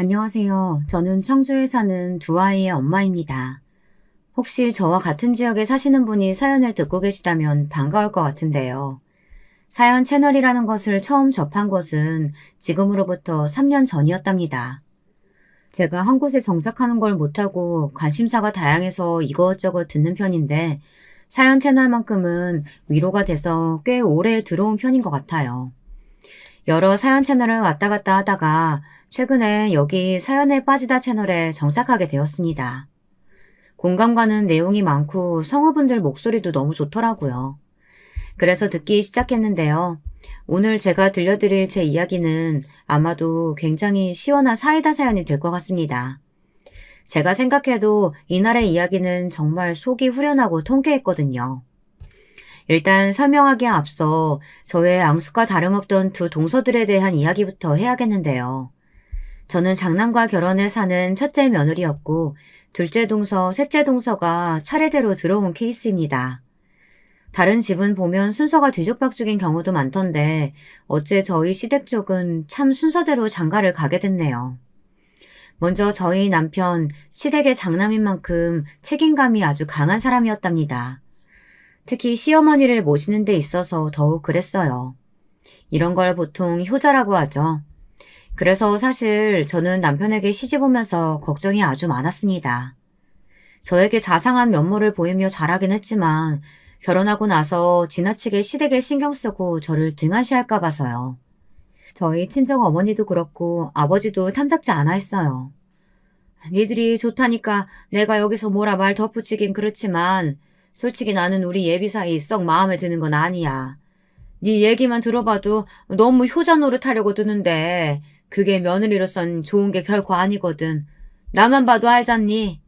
안녕하세요. 저는 청주에 사는 두 아이의 엄마입니다. 혹시 저와 같은 지역에 사시는 분이 사연을 듣고 계시다면 반가울 것 같은데요. 사연 채널이라는 것을 처음 접한 것은 지금으로부터 3년 전이었답니다. 제가 한 곳에 정착하는 걸 못하고 관심사가 다양해서 이것저것 듣는 편인데 사연 채널만큼은 위로가 돼서 꽤 오래 들어온 편인 것 같아요. 여러 사연 채널을 왔다 갔다 하다가 최근에 여기 사연에 빠지다 채널에 정착하게 되었습니다. 공감 가는 내용이 많고 성우분들 목소리도 너무 좋더라고요. 그래서 듣기 시작했는데요. 오늘 제가 들려드릴 제 이야기는 아마도 굉장히 시원한 사이다 사연이 될 것 같습니다. 제가 생각해도 이날의 이야기는 정말 속이 후련하고 통쾌했거든요. 일단 설명하기에 앞서 저의 앙숙과 다름없던 두 동서들에 대한 이야기부터 해야겠는데요. 저는 장남과 결혼해 사는 첫째 며느리였고 둘째 동서, 셋째 동서가 차례대로 들어온 케이스입니다. 다른 집은 보면 순서가 뒤죽박죽인 경우도 많던데 어째 저희 시댁 쪽은 참 순서대로 장가를 가게 됐네요. 먼저 저희 남편, 시댁의 장남인 만큼 책임감이 아주 강한 사람이었답니다. 특히 시어머니를 모시는 데 있어서 더욱 그랬어요. 이런 걸 보통 효자라고 하죠. 그래서 사실 저는 남편에게 시집 오면서 걱정이 아주 많았습니다. 저에게 자상한 면모를 보이며 잘하긴 했지만 결혼하고 나서 지나치게 시댁에 신경 쓰고 저를 등한시할까 봐서요. 저희 친정 어머니도 그렇고 아버지도 탐탁지 않아 했어요. 니들이 좋다니까 내가 여기서 뭐라 말 덧붙이긴 그렇지만 솔직히 나는 우리 예비 사이 썩 마음에 드는 건 아니야. 네 얘기만 들어봐도 너무 효자 노릇하려고 드는데 그게 며느리로선 좋은 게 결코 아니거든. 나만 봐도 알잖니?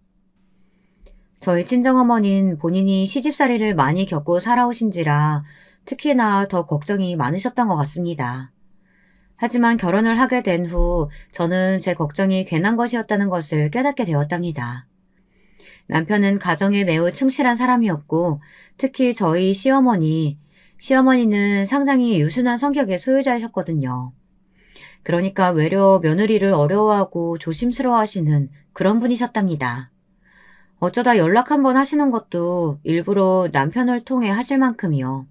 저희 친정어머니는 본인이 시집살이를 많이 겪고 살아오신지라 특히나 더 걱정이 많으셨던 것 같습니다. 하지만 결혼을 하게 된 후 저는 제 걱정이 괜한 것이었다는 것을 깨닫게 되었답니다. 남편은 가정에 매우 충실한 사람이었고 특히 저희 시어머니는 상당히 유순한 성격의 소유자이셨거든요. 그러니까 외려 며느리를 어려워하고 조심스러워하시는 그런 분이셨답니다. 어쩌다 연락 한번 하시는 것도 일부러 남편을 통해 하실 만큼이요.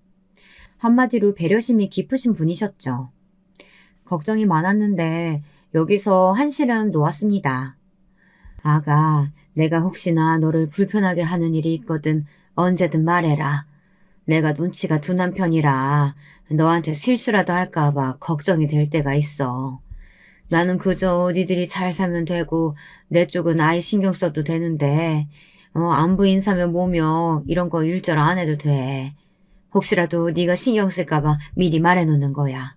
한마디로 배려심이 깊으신 분이셨죠. 걱정이 많았는데 여기서 한시름 놓았습니다. 아가, 내가 혹시나 너를 불편하게 하는 일이 있거든 언제든 말해라. 내가 눈치가 둔한 편이라 너한테 실수라도 할까봐 걱정이 될 때가 있어. 나는 그저 니들이 잘 살면 되고 내 쪽은 아예 신경 써도 되는데 안부 인사며 뭐며 이런 거 일절 안 해도 돼. 혹시라도 네가 신경 쓸까봐 미리 말해놓는 거야.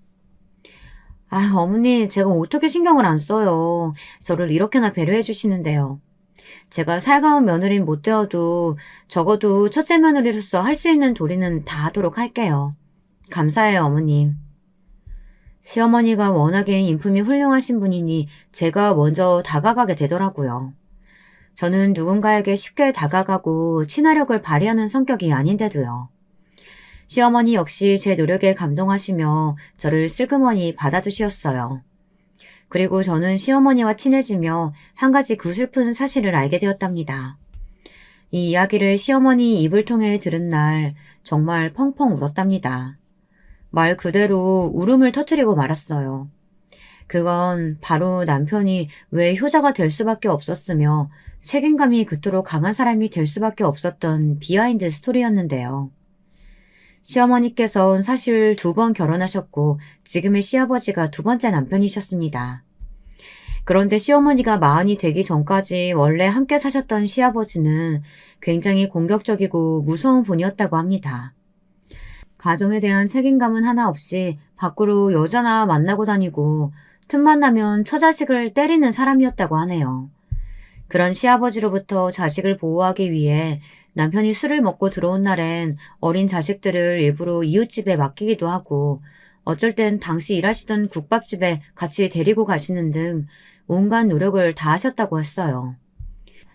아, 어머니, 제가 어떻게 신경을 안 써요. 저를 이렇게나 배려해 주시는데요. 제가 살가운 며느리는 못 되어도 적어도 첫째 며느리로서 할 수 있는 도리는 다 하도록 할게요. 감사해요, 어머님. 시어머니가 워낙에 인품이 훌륭하신 분이니 제가 먼저 다가가게 되더라고요. 저는 누군가에게 쉽게 다가가고 친화력을 발휘하는 성격이 아닌데도요. 시어머니 역시 제 노력에 감동하시며 저를 슬그머니 받아주셨어요. 그리고 저는 시어머니와 친해지며 한 가지 구슬픈 사실을 알게 되었답니다. 이 이야기를 시어머니 입을 통해 들은 날 정말 펑펑 울었답니다. 말 그대로 울음을 터뜨리고 말았어요. 그건 바로 남편이 왜 효자가 될 수밖에 없었으며 책임감이 그토록 강한 사람이 될 수밖에 없었던 비하인드 스토리였는데요. 시어머니께서는 사실 2번 결혼하셨고 지금의 시아버지가 2번째 남편이셨습니다. 그런데 시어머니가 마흔이 되기 전까지 원래 함께 사셨던 시아버지는 굉장히 공격적이고 무서운 분이었다고 합니다. 가정에 대한 책임감은 하나 없이 밖으로 여자나 만나고 다니고 틈만 나면 처자식을 때리는 사람이었다고 하네요. 그런 시아버지로부터 자식을 보호하기 위해 남편이 술을 먹고 들어온 날엔 어린 자식들을 일부러 이웃집에 맡기기도 하고 어쩔 땐 당시 일하시던 국밥집에 같이 데리고 가시는 등 온갖 노력을 다 하셨다고 했어요.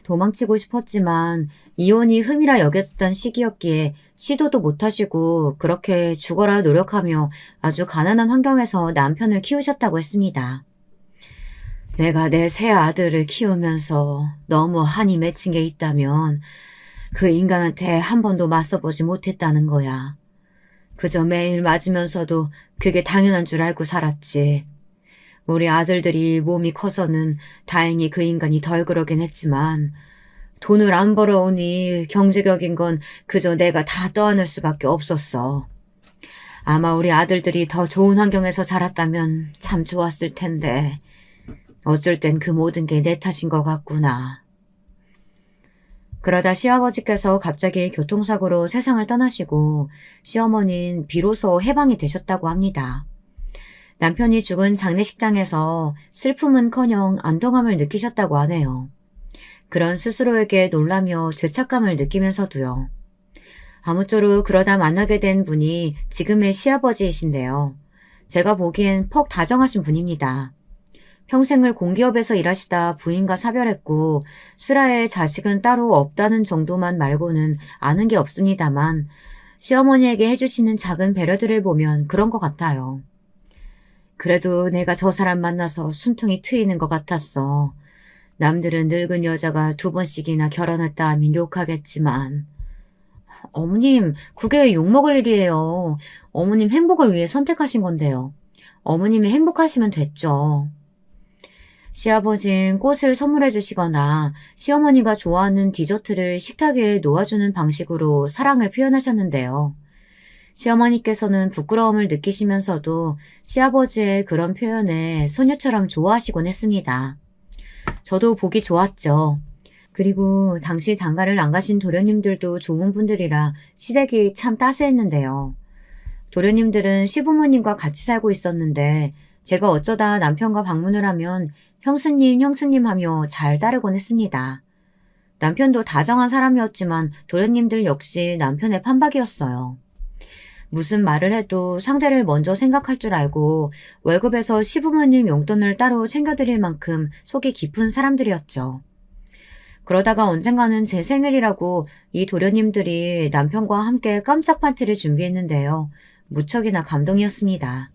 도망치고 싶었지만 이혼이 흠이라 여겨졌던 시기였기에 시도도 못하시고 그렇게 죽어라 노력하며 아주 가난한 환경에서 남편을 키우셨다고 했습니다. 내가 내 새 아들을 키우면서 너무 한이 맺힌 게 있다면 그 인간한테 한 번도 맞서보지 못했다는 거야. 그저 매일 맞으면서도 그게 당연한 줄 알고 살았지. 우리 아들들이 몸이 커서는 다행히 그 인간이 덜 그러긴 했지만 돈을 안 벌어오니 경제적인 건 그저 내가 다 떠안을 수밖에 없었어. 아마 우리 아들들이 더 좋은 환경에서 자랐다면 참 좋았을 텐데 어쩔 땐 그 모든 게 내 탓인 것 같구나. 그러다 시아버지께서 갑자기 교통사고로 세상을 떠나시고 시어머니는 비로소 해방이 되셨다고 합니다. 남편이 죽은 장례식장에서 슬픔은커녕 안도감을 느끼셨다고 하네요. 그런 스스로에게 놀라며 죄책감을 느끼면서도요. 아무쪼록 그러다 만나게 된 분이 지금의 시아버지이신데요. 제가 보기엔 퍽 다정하신 분입니다. 평생을 공기업에서 일하시다 부인과 사별했고 슬하에 자식은 따로 없다는 정도만 말고는 아는 게 없습니다만 시어머니에게 해주시는 작은 배려들을 보면 그런 것 같아요. 그래도 내가 저 사람 만나서 숨통이 트이는 것 같았어. 남들은 늙은 여자가 2번씩이나 결혼했다 하면 욕하겠지만 어머님, 그게 욕먹을 일이에요. 어머님 행복을 위해 선택하신 건데요. 어머님이 행복하시면 됐죠. 시아버진 꽃을 선물해 주시거나 시어머니가 좋아하는 디저트를 식탁에 놓아주는 방식으로 사랑을 표현하셨는데요. 시어머니께서는 부끄러움을 느끼시면서도 시아버지의 그런 표현에 소녀처럼 좋아하시곤 했습니다. 저도 보기 좋았죠. 그리고 당시 장가를 안 가신 도련님들도 좋은 분들이라 시댁이 참 따스했는데요. 도련님들은 시부모님과 같이 살고 있었는데 제가 어쩌다 남편과 방문을 하면 형수님, 형수님 하며 잘 따르곤 했습니다. 남편도 다정한 사람이었지만 도련님들 역시 남편의 판박이었어요. 무슨 말을 해도 상대를 먼저 생각할 줄 알고 월급에서 시부모님 용돈을 따로 챙겨드릴 만큼 속이 깊은 사람들이었죠. 그러다가 언젠가는 제 생일이라고 이 도련님들이 남편과 함께 깜짝 파티를 준비했는데요. 무척이나 감동이었습니다.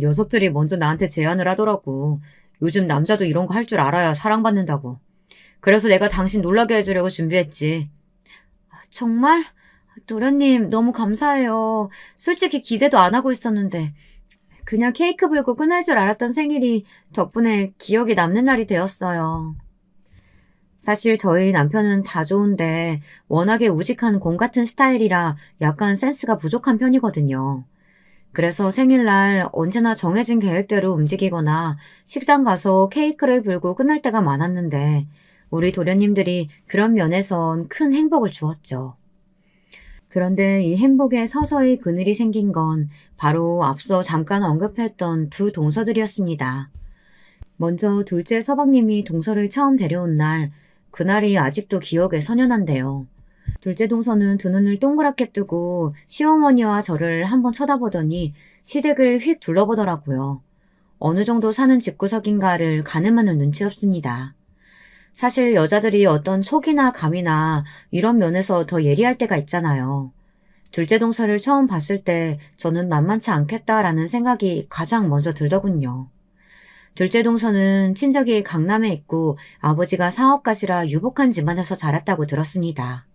녀석들이 먼저 나한테 제안을 하더라고. 요즘 남자도 이런 거 할 줄 알아야 사랑받는다고. 그래서 내가 당신 놀라게 해주려고 준비했지. 정말? 도련님 너무 감사해요. 솔직히 기대도 안 하고 있었는데 그냥 케이크 불고 끝날 줄 알았던 생일이 덕분에 기억에 남는 날이 되었어요. 사실 저희 남편은 다 좋은데 워낙에 우직한 곰 같은 스타일이라 약간 센스가 부족한 편이거든요. 그래서 생일날 언제나 정해진 계획대로 움직이거나 식당 가서 케이크를 불고 끝날 때가 많았는데 우리 도련님들이 그런 면에선 큰 행복을 주었죠. 그런데 이 행복에 서서히 그늘이 생긴 건 바로 앞서 잠깐 언급했던 두 동서들이었습니다. 먼저 둘째 서방님이 동서를 처음 데려온 날, 그날이 아직도 기억에 선연한데요. 둘째 동서는 두 눈을 동그랗게 뜨고 시어머니와 저를 한번 쳐다보더니 시댁을 휙 둘러보더라고요. 어느 정도 사는 집구석인가를 가늠하는 눈치였습니다. 사실 여자들이 어떤 촉이나 감이나 이런 면에서 더 예리할 때가 있잖아요. 둘째 동서를 처음 봤을 때 저는 만만치 않겠다라는 생각이 가장 먼저 들더군요. 둘째 동서는 친정이 강남에 있고 아버지가 사업가시라 유복한 집안에서 자랐다고 들었습니다.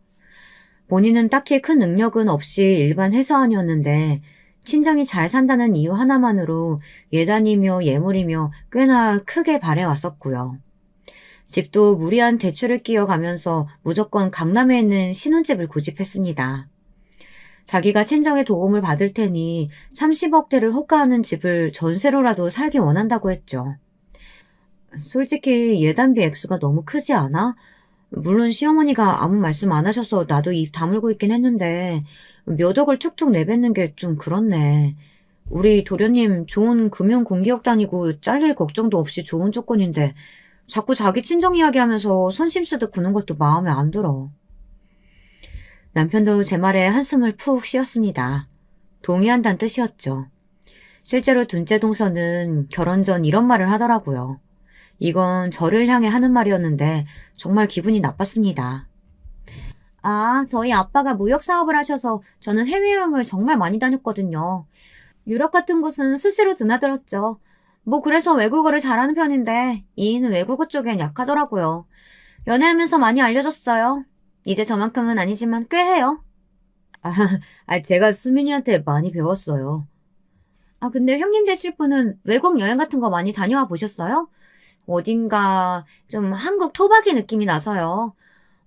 본인은 딱히 큰 능력은 없이 일반 회사원이었는데 친정이 잘 산다는 이유 하나만으로 예단이며 예물이며 꽤나 크게 바래왔었고요. 집도 무리한 대출을 끼어가면서 무조건 강남에 있는 신혼집을 고집했습니다. 자기가 친정의 도움을 받을 테니 30억대를 호가하는 집을 전세로라도 살기 원한다고 했죠. 솔직히 예단비 액수가 너무 크지 않아? 물론 시어머니가 아무 말씀 안 하셔서 나도 입 다물고 있긴 했는데 몇 억을 툭툭 내뱉는 게 좀 그렇네. 우리 도련님 좋은 금융 공기업 다니고 잘릴 걱정도 없이 좋은 조건인데 자꾸 자기 친정 이야기하면서 선심 쓰듯 구는 것도 마음에 안 들어. 남편도 제 말에 한숨을 푹 쉬었습니다. 동의한다는 뜻이었죠. 실제로 둘째 동서는 결혼 전 이런 말을 하더라고요. 이건 저를 향해 하는 말이었는데 정말 기분이 나빴습니다. 아, 저희 아빠가 무역 사업을 하셔서 저는 해외여행을 정말 많이 다녔거든요. 유럽 같은 곳은 수시로 드나들었죠. 뭐 그래서 외국어를 잘하는 편인데 이인은 외국어 쪽엔 약하더라고요. 연애하면서 많이 알려줬어요. 이제 저만큼은 아니지만 꽤 해요. 아, 제가 수민이한테 많이 배웠어요. 근데 형님 되실 분은 외국 여행 같은 거 많이 다녀와 보셨어요? 어딘가 좀 한국 토박이 느낌이 나서요.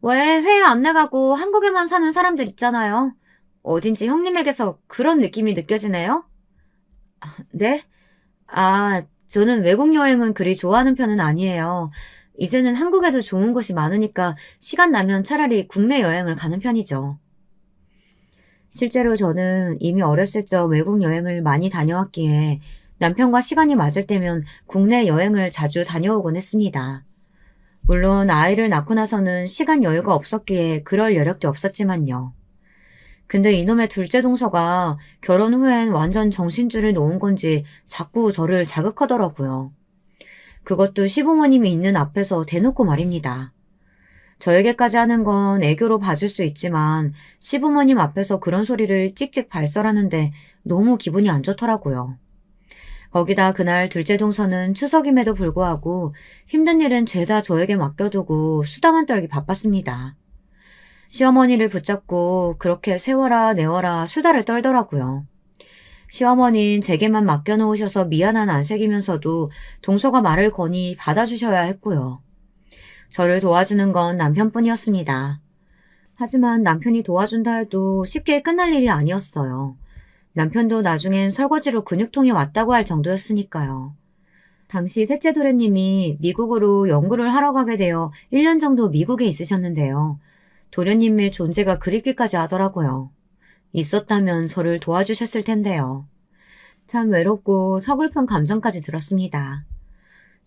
왜 해외 안 나가고 한국에만 사는 사람들 있잖아요. 어딘지 형님에게서 그런 느낌이 느껴지네요? 네? 저는 외국 여행은 그리 좋아하는 편은 아니에요. 이제는 한국에도 좋은 곳이 많으니까 시간 나면 차라리 국내 여행을 가는 편이죠. 실제로 저는 이미 어렸을 적 외국 여행을 많이 다녀왔기에 남편과 시간이 맞을 때면 국내 여행을 자주 다녀오곤 했습니다. 물론 아이를 낳고 나서는 시간 여유가 없었기에 그럴 여력도 없었지만요. 근데 이놈의 둘째 동서가 결혼 후엔 완전 정신줄을 놓은 건지 자꾸 저를 자극하더라고요. 그것도 시부모님이 있는 앞에서 대놓고 말입니다. 저에게까지 하는 건 애교로 봐줄 수 있지만 시부모님 앞에서 그런 소리를 찍찍 발설하는데 너무 기분이 안 좋더라고요. 거기다 그날 둘째 동서는 추석임에도 불구하고 힘든 일은 죄다 저에게 맡겨두고 수다만 떨기 바빴습니다. 시어머니를 붙잡고 그렇게 세워라 내워라 수다를 떨더라고요. 시어머니는 제게만 맡겨놓으셔서 미안한 안색이면서도 동서가 말을 거니 받아주셔야 했고요. 저를 도와주는 건 남편뿐이었습니다. 하지만 남편이 도와준다 해도 쉽게 끝날 일이 아니었어요. 남편도 나중엔 설거지로 근육통이 왔다고 할 정도였으니까요. 당시 셋째 도련님이 미국으로 연구를 하러 가게 되어 1년 정도 미국에 있으셨는데요. 도련님의 존재가 그립기까지 하더라고요. 있었다면 저를 도와주셨을 텐데요. 참 외롭고 서글픈 감정까지 들었습니다.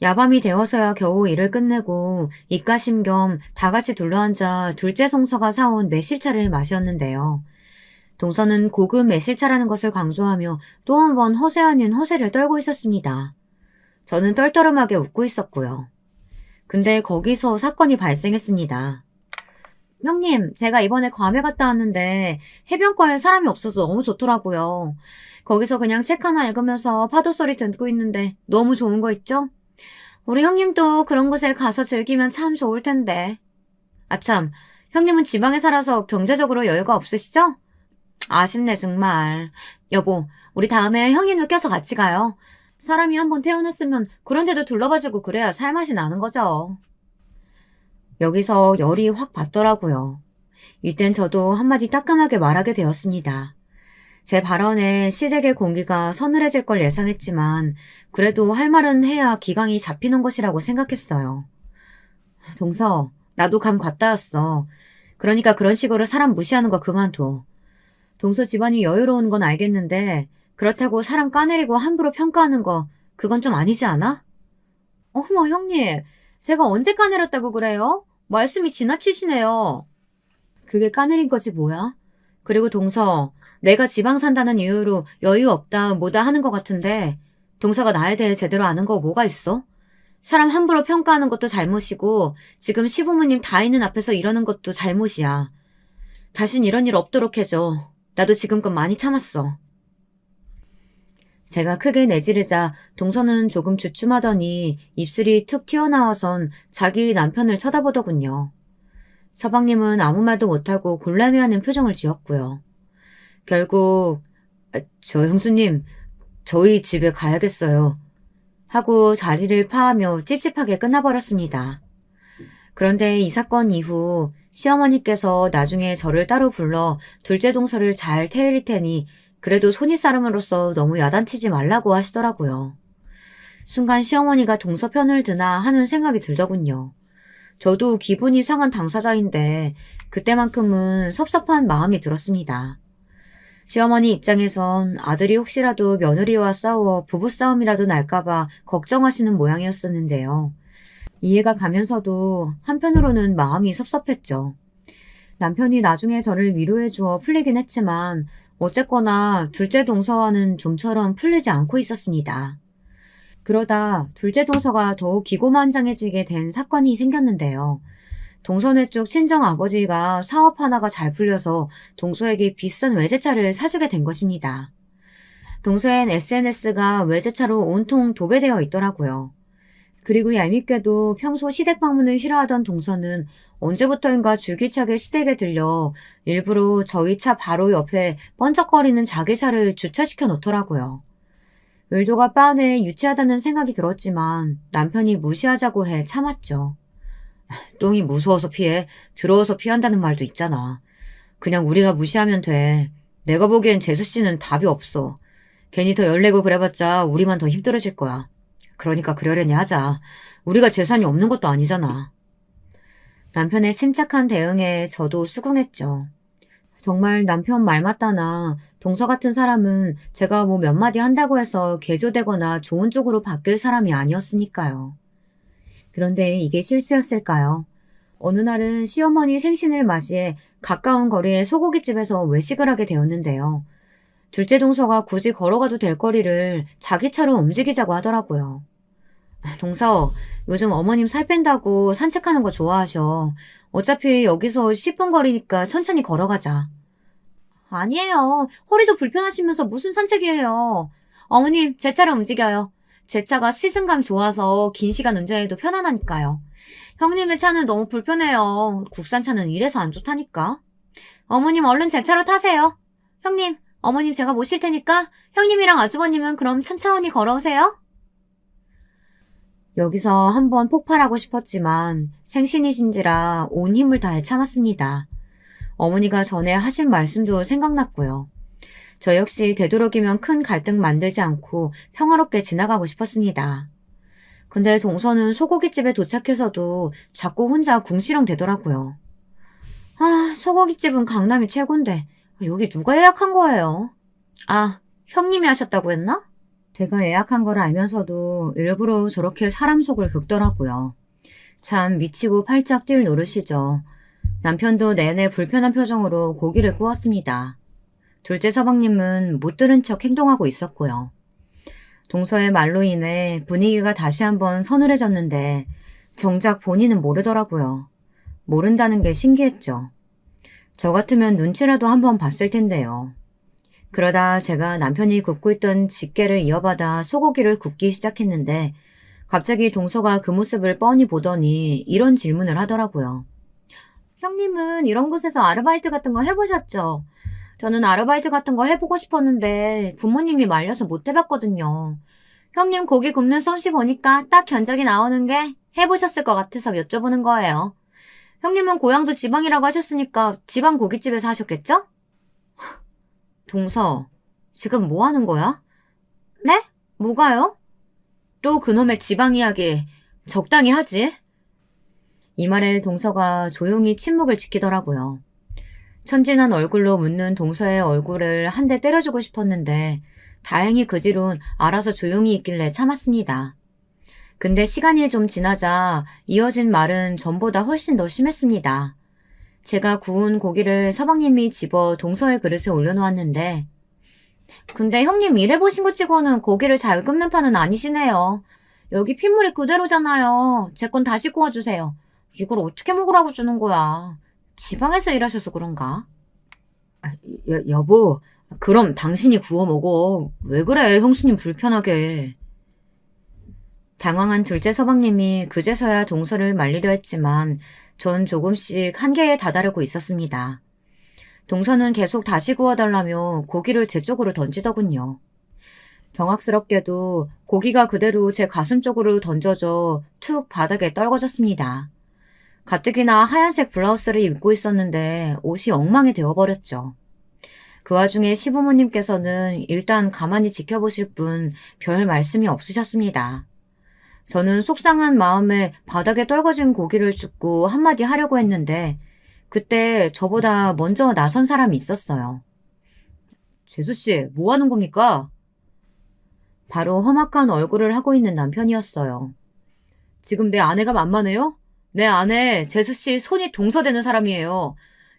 야밤이 되어서야 겨우 일을 끝내고 입가심 겸 다 같이 둘러앉아 둘째 동서가 사온 매실차를 마셨는데요. 동서는 고급 매실차라는 것을 강조하며 또 한 번 허세 아닌 허세를 떨고 있었습니다. 저는 떨떠름하게 웃고 있었고요. 근데 거기서 사건이 발생했습니다. 형님, 제가 이번에 괌에 갔다 왔는데 해변가에 사람이 없어서 너무 좋더라고요. 거기서 그냥 책 하나 읽으면서 파도 소리 듣고 있는데 너무 좋은 거 있죠? 우리 형님도 그런 곳에 가서 즐기면 참 좋을 텐데. 아참, 형님은 지방에 살아서 경제적으로 여유가 없으시죠? 아쉽네 정말. 여보, 우리 다음에 형님도 껴서 같이 가요. 사람이 한번 태어났으면 그런 데도 둘러봐주고 그래야 살맛이 나는 거죠. 여기서 열이 확 받더라고요. 이땐 저도 한마디 따끔하게 말하게 되었습니다. 제 발언에 시댁의 공기가 서늘해질 걸 예상했지만 그래도 할 말은 해야 기강이 잡히는 것이라고 생각했어요. 동서, 나도 감 갔다 왔어. 그러니까 그런 식으로 사람 무시하는 거 그만둬. 동서 집안이 여유로운 건 알겠는데 그렇다고 사람 까내리고 함부로 평가하는 거 그건 좀 아니지 않아? 어머 형님, 제가 언제 까내렸다고 그래요? 말씀이 지나치시네요. 그게 까내린 거지 뭐야? 그리고 동서, 내가 지방 산다는 이유로 여유 없다 뭐다 하는 것 같은데 동서가 나에 대해 제대로 아는 거 뭐가 있어? 사람 함부로 평가하는 것도 잘못이고 지금 시부모님 다 있는 앞에서 이러는 것도 잘못이야. 다신 이런 일 없도록 해줘. 나도 지금껏 많이 참았어. 제가 크게 내지르자 동서는 조금 주춤하더니 입술이 툭 튀어나와선 자기 남편을 쳐다보더군요. 서방님은 아무 말도 못하고 곤란해하는 표정을 지었고요. 결국 저 형수님, 저희 집에 가야겠어요. 하고 자리를 파하며 찝찝하게 끝나버렸습니다. 그런데 이 사건 이후 시어머니께서 나중에 저를 따로 불러 둘째 동서를 잘 태울 테니 그래도 손윗사람으로서 너무 야단치지 말라고 하시더라고요. 순간 시어머니가 동서 편을 드나 하는 생각이 들더군요. 저도 기분이 상한 당사자인데 그때만큼은 섭섭한 마음이 들었습니다. 시어머니 입장에선 아들이 혹시라도 며느리와 싸워 부부싸움이라도 날까봐 걱정하시는 모양이었었는데요. 이해가 가면서도 한편으로는 마음이 섭섭했죠. 남편이 나중에 저를 위로해 주어 풀리긴 했지만 어쨌거나 둘째 동서와는 좀처럼 풀리지 않고 있었습니다. 그러다 둘째 동서가 더욱 기고만장해지게 된 사건이 생겼는데요. 동서네 쪽 친정 아버지가 사업 하나가 잘 풀려서 동서에게 비싼 외제차를 사주게 된 것입니다. 동서엔 SNS가 외제차로 온통 도배되어 있더라고요. 그리고 얄밉게도 평소 시댁 방문을 싫어하던 동서는 언제부터인가 줄기차게 시댁에 들려 일부러 저희 차 바로 옆에 번쩍거리는 자기 차를 주차시켜 놓더라고요. 의도가 빤해 유치하다는 생각이 들었지만 남편이 무시하자고 해 참았죠. 똥이 무서워서 피해, 더러워서 피한다는 말도 있잖아. 그냥 우리가 무시하면 돼. 내가 보기엔 재수 씨는 답이 없어. 괜히 더 열내고 그래봤자 우리만 더 힘들어질 거야. 그러니까 그러려니 하자. 우리가 재산이 없는 것도 아니잖아. 남편의 침착한 대응에 저도 수긍했죠. 정말 남편 말 맞다나 동서 같은 사람은 제가 뭐 몇 마디 한다고 해서 개조되거나 좋은 쪽으로 바뀔 사람이 아니었으니까요. 그런데 이게 실수였을까요? 어느 날은 시어머니 생신을 맞이해 가까운 거리의 소고기집에서 외식을 하게 되었는데요. 둘째 동서가 굳이 걸어가도 될 거리를 자기 차로 움직이자고 하더라고요. 동서, 요즘 어머님 살 뺀다고 산책하는 거 좋아하셔. 어차피 여기서 10분 거리니까 천천히 걸어가자. 아니에요. 허리도 불편하시면서 무슨 산책이에요. 어머님, 제 차로 움직여요. 제 차가 시승감 좋아서 긴 시간 운전해도 편안하니까요. 형님의 차는 너무 불편해요. 국산 차는 이래서 안 좋다니까. 어머님 얼른 제 차로 타세요. 형님, 어머님 제가 모실 테니까 형님이랑 아주버님은 그럼 천천히 걸어오세요. 여기서 한번 폭발하고 싶었지만 생신이신지라 온 힘을 다해 참았습니다. 어머니가 전에 하신 말씀도 생각났고요. 저 역시 되도록이면 큰 갈등 만들지 않고 평화롭게 지나가고 싶었습니다. 근데 동서는 소고기집에 도착해서도 자꾸 혼자 궁시렁 대더라고요. 아, 소고기집은 강남이 최곤데 여기 누가 예약한 거예요? 아, 형님이 하셨다고 했나? 제가 예약한 걸 알면서도 일부러 저렇게 사람 속을 긁더라고요. 참 미치고 팔짝 뛸 노릇이죠. 남편도 내내 불편한 표정으로 고기를 구웠습니다. 둘째 서방님은 못 들은 척 행동하고 있었고요. 동서의 말로 인해 분위기가 다시 한번 서늘해졌는데 정작 본인은 모르더라고요. 모른다는 게 신기했죠. 저 같으면 눈치라도 한번 봤을 텐데요. 그러다 제가 남편이 굽고 있던 집게를 이어받아 소고기를 굽기 시작했는데 갑자기 동서가 그 모습을 뻔히 보더니 이런 질문을 하더라고요. 형님은 이런 곳에서 아르바이트 같은 거 해보셨죠? 저는 아르바이트 같은 거 해보고 싶었는데 부모님이 말려서 못 해봤거든요. 형님 고기 굽는 솜씨 보니까 딱 견적이 나오는 게 해보셨을 것 같아서 여쭤보는 거예요. 형님은 고향도 지방이라고 하셨으니까 지방 고깃집에서 하셨겠죠? 동서, 지금 뭐 하는 거야? 네? 뭐가요? 또 그놈의 지방 이야기 적당히 하지. 이 말에 동서가 조용히 침묵을 지키더라고요. 천진한 얼굴로 묻는 동서의 얼굴을 한 대 때려주고 싶었는데 다행히 그 뒤론 알아서 조용히 있길래 참았습니다. 근데 시간이 좀 지나자 이어진 말은 전보다 훨씬 더 심했습니다. 제가 구운 고기를 서방님이 집어 동서의 그릇에 올려놓았는데 근데 형님 일해보신 것 치고는 고기를 잘 굽는 판은 아니시네요. 여기 핏물이 그대로잖아요. 제 건 다시 구워주세요. 이걸 어떻게 먹으라고 주는 거야. 지방에서 일하셔서 그런가? 여보, 그럼 당신이 구워 먹어. 왜 그래, 형수님 불편하게. 당황한 둘째 서방님이 그제서야 동서를 말리려 했지만 전 조금씩 한계에 다다르고 있었습니다. 동서는 계속 다시 구워달라며 고기를 제 쪽으로 던지더군요. 경악스럽게도 고기가 그대로 제 가슴 쪽으로 던져져 툭 바닥에 떨궈졌습니다. 가뜩이나 하얀색 블라우스를 입고 있었는데 옷이 엉망이 되어버렸죠. 그 와중에 시부모님께서는 일단 가만히 지켜보실 뿐 별 말씀이 없으셨습니다. 저는 속상한 마음에 바닥에 떨궈진 고기를 줍고 한마디 하려고 했는데 그때 저보다 먼저 나선 사람이 있었어요. 재수씨, 뭐 하는 겁니까? 바로 험악한 얼굴을 하고 있는 남편이었어요. 지금 내 아내가 만만해요? 내 아내 재수씨 손이 동서되는 사람이에요.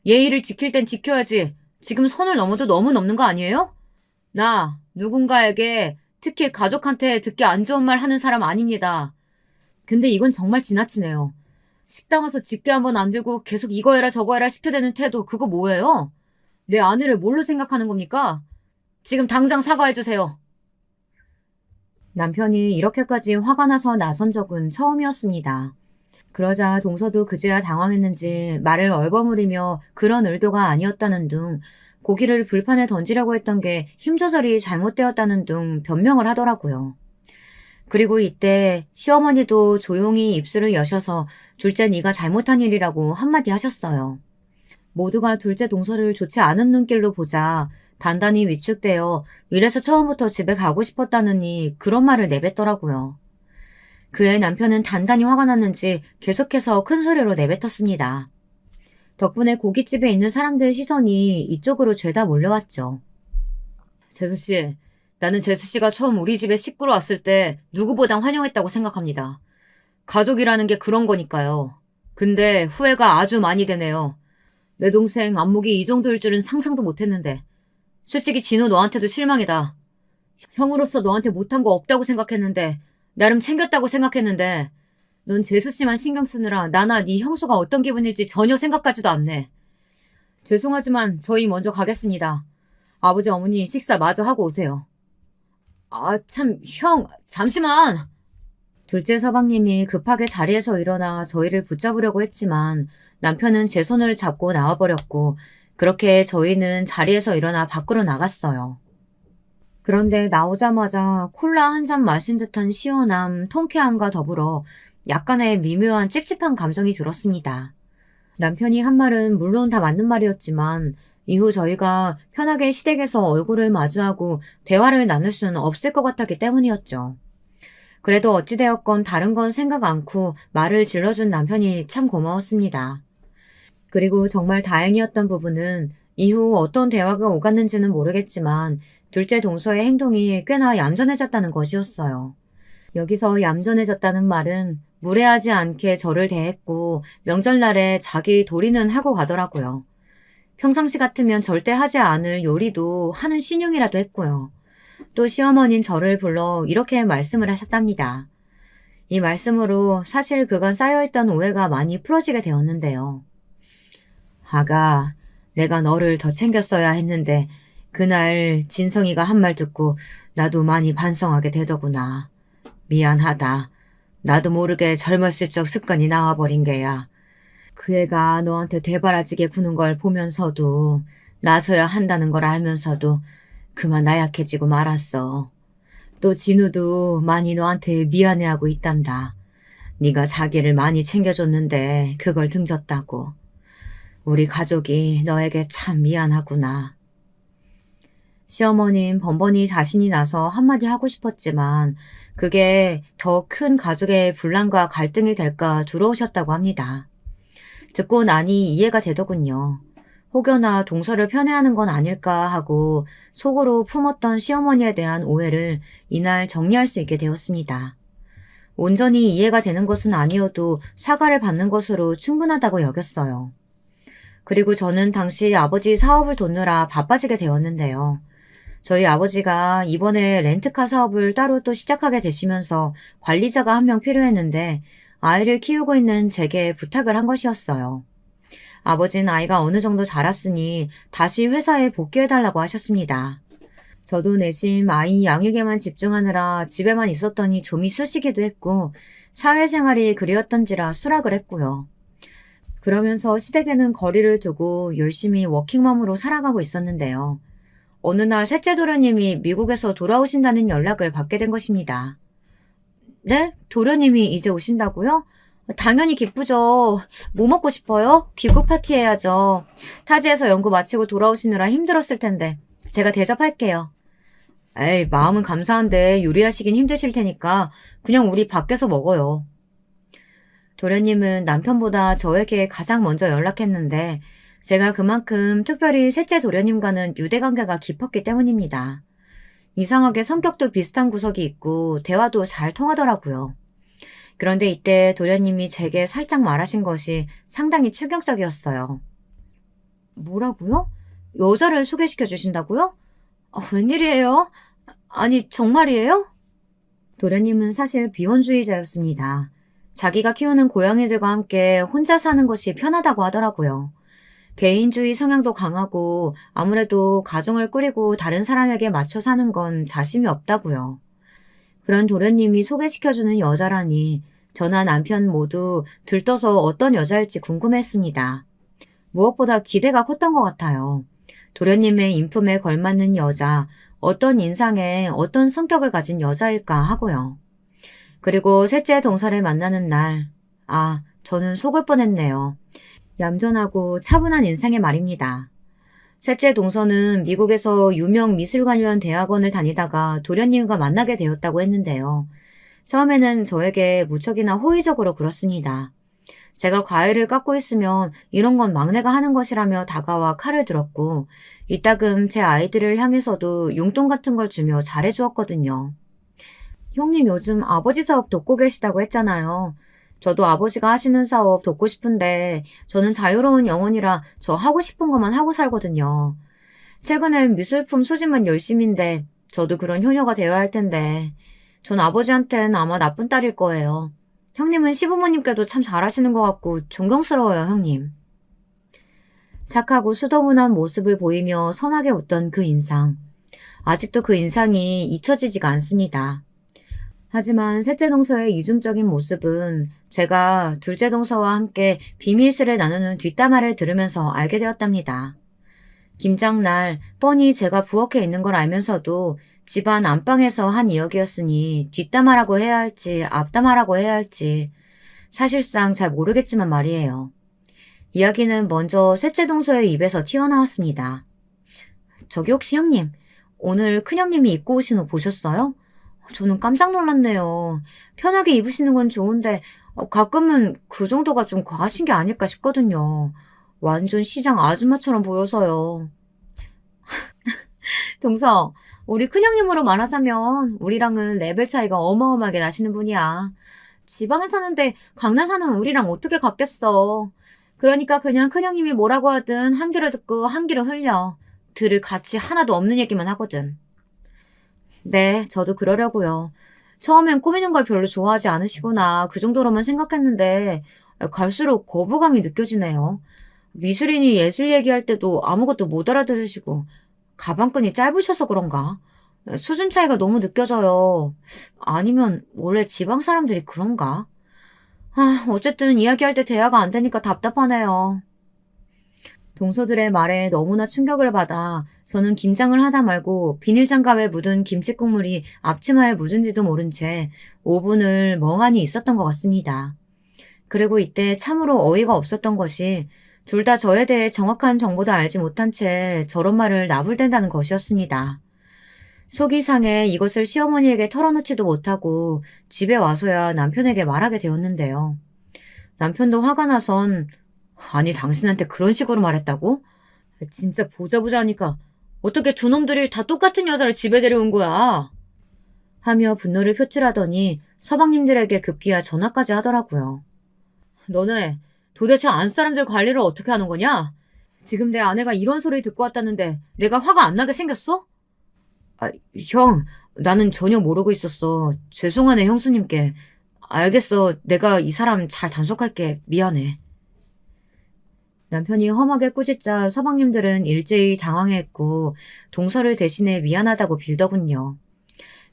예의를 지킬 땐 지켜야지. 지금 선을 넘어도 너무 넘는 거 아니에요? 나 누군가에게 특히 가족한테 듣기 안 좋은 말 하는 사람 아닙니다. 근데 이건 정말 지나치네요. 식당 와서 집게 한번 안 들고 계속 이거 해라 저거 해라 시켜대는 태도 그거 뭐예요? 내 아내를 뭘로 생각하는 겁니까? 지금 당장 사과해주세요. 남편이 이렇게까지 화가 나서 나선 적은 처음이었습니다. 그러자 동서도 그제야 당황했는지 말을 얼버무리며 그런 의도가 아니었다는 등 고기를 불판에 던지려고 했던 게 힘 조절이 잘못되었다는 등 변명을 하더라고요. 그리고 이때 시어머니도 조용히 입술을 여셔서 둘째 네가 잘못한 일이라고 한마디 하셨어요. 모두가 둘째 동서를 좋지 않은 눈길로 보자 단단히 위축되어 이래서 처음부터 집에 가고 싶었다느니 그런 말을 내뱉더라고요. 그의 남편은 단단히 화가 났는지 계속해서 큰 소리로 내뱉었습니다. 덕분에 고깃집에 있는 사람들의 시선이 이쪽으로 죄다 몰려왔죠. 재수씨, 나는 재수씨가 처음 우리 집에 식구로 왔을 때 누구보다 환영했다고 생각합니다. 가족이라는 게 그런 거니까요. 근데 후회가 아주 많이 되네요. 내 동생 안목이 이 정도일 줄은 상상도 못했는데. 솔직히 진우 너한테도 실망이다. 형으로서 너한테 못한 거 없다고 생각했는데 나름 챙겼다고 생각했는데 넌 재수씨만 신경 쓰느라 나나 네 형수가 어떤 기분일지 전혀 생각하지도 않네. 죄송하지만 저희 먼저 가겠습니다. 아버지 어머니 식사 마저 하고 오세요. 아 참 형 잠시만. 둘째 서방님이 급하게 자리에서 일어나 저희를 붙잡으려고 했지만 남편은 제 손을 잡고 나와버렸고 그렇게 저희는 자리에서 일어나 밖으로 나갔어요. 그런데 나오자마자 콜라 한 잔 마신 듯한 시원함, 통쾌함과 더불어 약간의 미묘한 찝찝한 감정이 들었습니다. 남편이 한 말은 물론 다 맞는 말이었지만 이후 저희가 편하게 시댁에서 얼굴을 마주하고 대화를 나눌 수는 없을 것 같았기 때문이었죠. 그래도 어찌되었건 다른 건 생각 않고 말을 질러준 남편이 참 고마웠습니다. 그리고 정말 다행이었던 부분은 이후 어떤 대화가 오갔는지는 모르겠지만 둘째 동서의 행동이 꽤나 얌전해졌다는 것이었어요. 여기서 얌전해졌다는 말은 무례하지 않게 저를 대했고 명절날에 자기 도리는 하고 가더라고요. 평상시 같으면 절대 하지 않을 요리도 하는 신용이라도 했고요. 또 시어머니는 저를 불러 이렇게 말씀을 하셨답니다. 이 말씀으로 사실 그간 쌓여있던 오해가 많이 풀어지게 되었는데요. 아가, 내가 너를 더 챙겼어야 했는데 그날 진성이가 한 말 듣고 나도 많이 반성하게 되더구나. 미안하다. 나도 모르게 젊었을 적 습관이 나와버린 게야. 그 애가 너한테 대바라지게 구는 걸 보면서도 나서야 한다는 걸 알면서도 그만 나약해지고 말았어. 또 진우도 많이 너한테 미안해하고 있단다. 네가 자기를 많이 챙겨줬는데 그걸 등졌다고. 우리 가족이 너에게 참 미안하구나. 시어머님 번번이 자신이 나서 한마디 하고 싶었지만 그게 더 큰 가족의 분란과 갈등이 될까 두려우셨다고 합니다. 듣고 나니 이해가 되더군요. 혹여나 동서를 편애하는 건 아닐까 하고 속으로 품었던 시어머니에 대한 오해를 이날 정리할 수 있게 되었습니다. 온전히 이해가 되는 것은 아니어도 사과를 받는 것으로 충분하다고 여겼어요. 그리고 저는 당시 아버지 사업을 돕느라 바빠지게 되었는데요. 저희 아버지가 이번에 렌트카 사업을 따로 또 시작하게 되시면서 관리자가 한 명 필요했는데 아이를 키우고 있는 제게 부탁을 한 것이었어요. 아버지는 아이가 어느 정도 자랐으니 다시 회사에 복귀해달라고 하셨습니다. 저도 내심 아이 양육에만 집중하느라 집에만 있었더니 좀이 쑤시기도 했고 사회생활이 그리웠던지라 수락을 했고요. 그러면서 시댁에는 거리를 두고 열심히 워킹맘으로 살아가고 있었는데요. 어느 날 셋째 도련님이 미국에서 돌아오신다는 연락을 받게 된 것입니다. 네? 도련님이 이제 오신다고요? 당연히 기쁘죠. 뭐 먹고 싶어요? 귀국 파티 해야죠. 타지에서 연구 마치고 돌아오시느라 힘들었을 텐데 제가 대접할게요. 에이, 마음은 감사한데 요리하시긴 힘드실 테니까 그냥 우리 밖에서 먹어요. 도련님은 남편보다 저에게 가장 먼저 연락했는데 제가 그만큼 특별히 셋째 도련님과는 유대관계가 깊었기 때문입니다. 이상하게 성격도 비슷한 구석이 있고 대화도 잘 통하더라고요. 그런데 이때 도련님이 제게 살짝 말하신 것이 상당히 충격적이었어요. 뭐라고요? 여자를 소개시켜 주신다고요? 웬일이에요? 아니 정말이에요? 도련님은 사실 비혼주의자였습니다. 자기가 키우는 고양이들과 함께 혼자 사는 것이 편하다고 하더라고요. 개인주의 성향도 강하고 아무래도 가정을 꾸리고 다른 사람에게 맞춰 사는 건 자신이 없다고요. 그런 도련님이 소개시켜주는 여자라니 저나 남편 모두 들떠서 어떤 여자일지 궁금했습니다. 무엇보다 기대가 컸던 것 같아요. 도련님의 인품에 걸맞는 여자, 어떤 인상에 어떤 성격을 가진 여자일까 하고요. 그리고 셋째 동서를 만나는 날, 저는 속을 뻔했네요. 얌전하고 차분한 인상의 말입니다. 셋째 동서는 미국에서 유명 미술 관련 대학원을 다니다가 도련님과 만나게 되었다고 했는데요. 처음에는 저에게 무척이나 호의적으로 굴었습니다. 제가 과일을 깎고 있으면 이런 건 막내가 하는 것이라며 다가와 칼을 들었고 이따금 제 아이들을 향해서도 용돈 같은 걸 주며 잘해주었거든요. 형님 요즘 아버지 사업 돕고 계시다고 했잖아요. 저도 아버지가 하시는 사업 돕고 싶은데 저는 자유로운 영혼이라 저 하고 싶은 것만 하고 살거든요. 최근엔 미술품 수집만 열심인데 저도 그런 효녀가 되어야 할 텐데 전 아버지한텐 아마 나쁜 딸일 거예요. 형님은 시부모님께도 참 잘하시는 것 같고 존경스러워요, 형님. 착하고 수더분한 모습을 보이며 선하게 웃던 그 인상. 아직도 그 인상이 잊혀지지가 않습니다. 하지만 셋째 동서의 이중적인 모습은 제가 둘째 동서와 함께 비밀스레 나누는 뒷담화를 들으면서 알게 되었답니다. 김장날 뻔히 제가 부엌에 있는 걸 알면서도 집안 안방에서 한 이야기였으니 뒷담화라고 해야 할지 앞담화라고 해야 할지 사실상 잘 모르겠지만 말이에요. 이야기는 먼저 셋째 동서의 입에서 튀어나왔습니다. 저기 혹시 형님, 오늘 큰형님이 입고 오신 옷 보셨어요? 저는 깜짝 놀랐네요. 편하게 입으시는 건 좋은데 가끔은 그 정도가 좀 과하신 게 아닐까 싶거든요. 완전 시장 아줌마처럼 보여서요. 동서, 우리 큰형님으로 말하자면 우리랑은 레벨 차이가 어마어마하게 나시는 분이야. 지방에 사는데 강남 사는 우리랑 어떻게 같겠어. 그러니까 그냥 큰형님이 뭐라고 하든 한 귀로 듣고 한 귀로 흘려. 들을 가치 하나도 없는 얘기만 하거든. 네, 저도 그러려고요. 처음엔 꾸미는 걸 별로 좋아하지 않으시구나. 그 정도로만 생각했는데 갈수록 거부감이 느껴지네요. 미술인이 예술 얘기할 때도 아무것도 못 알아들으시고 가방끈이 짧으셔서 그런가? 수준 차이가 너무 느껴져요. 아니면 원래 지방 사람들이 그런가? 어쨌든 이야기할 때 대화가 안 되니까 답답하네요. 동서들의 말에 너무나 충격을 받아 저는 김장을 하다 말고 비닐장갑에 묻은 김치 국물이 앞치마에 묻은지도 모른 채 5분을 멍하니 있었던 것 같습니다. 그리고 이때 참으로 어이가 없었던 것이 둘 다 저에 대해 정확한 정보도 알지 못한 채 저런 말을 나불댄다는 것이었습니다. 속이 상해 이것을 시어머니에게 털어놓지도 못하고 집에 와서야 남편에게 말하게 되었는데요. 남편도 화가 나선 아니 당신한테 그런 식으로 말했다고? 진짜 보자 하니까 어떻게 두 놈들이 다 똑같은 여자를 집에 데려온 거야? 하며 분노를 표출하더니 서방님들에게 급기야 전화까지 하더라고요. 너네 도대체 안 사람들 관리를 어떻게 하는 거냐? 지금 내 아내가 이런 소리 듣고 왔다는데 내가 화가 안 나게 생겼어? 형, 나는 전혀 모르고 있었어. 죄송하네 형수님께. 알겠어. 내가 이 사람 잘 단속할게. 미안해. 남편이 험하게 꾸짖자 서방님들은 일제히 당황했고 동서를 대신해 미안하다고 빌더군요.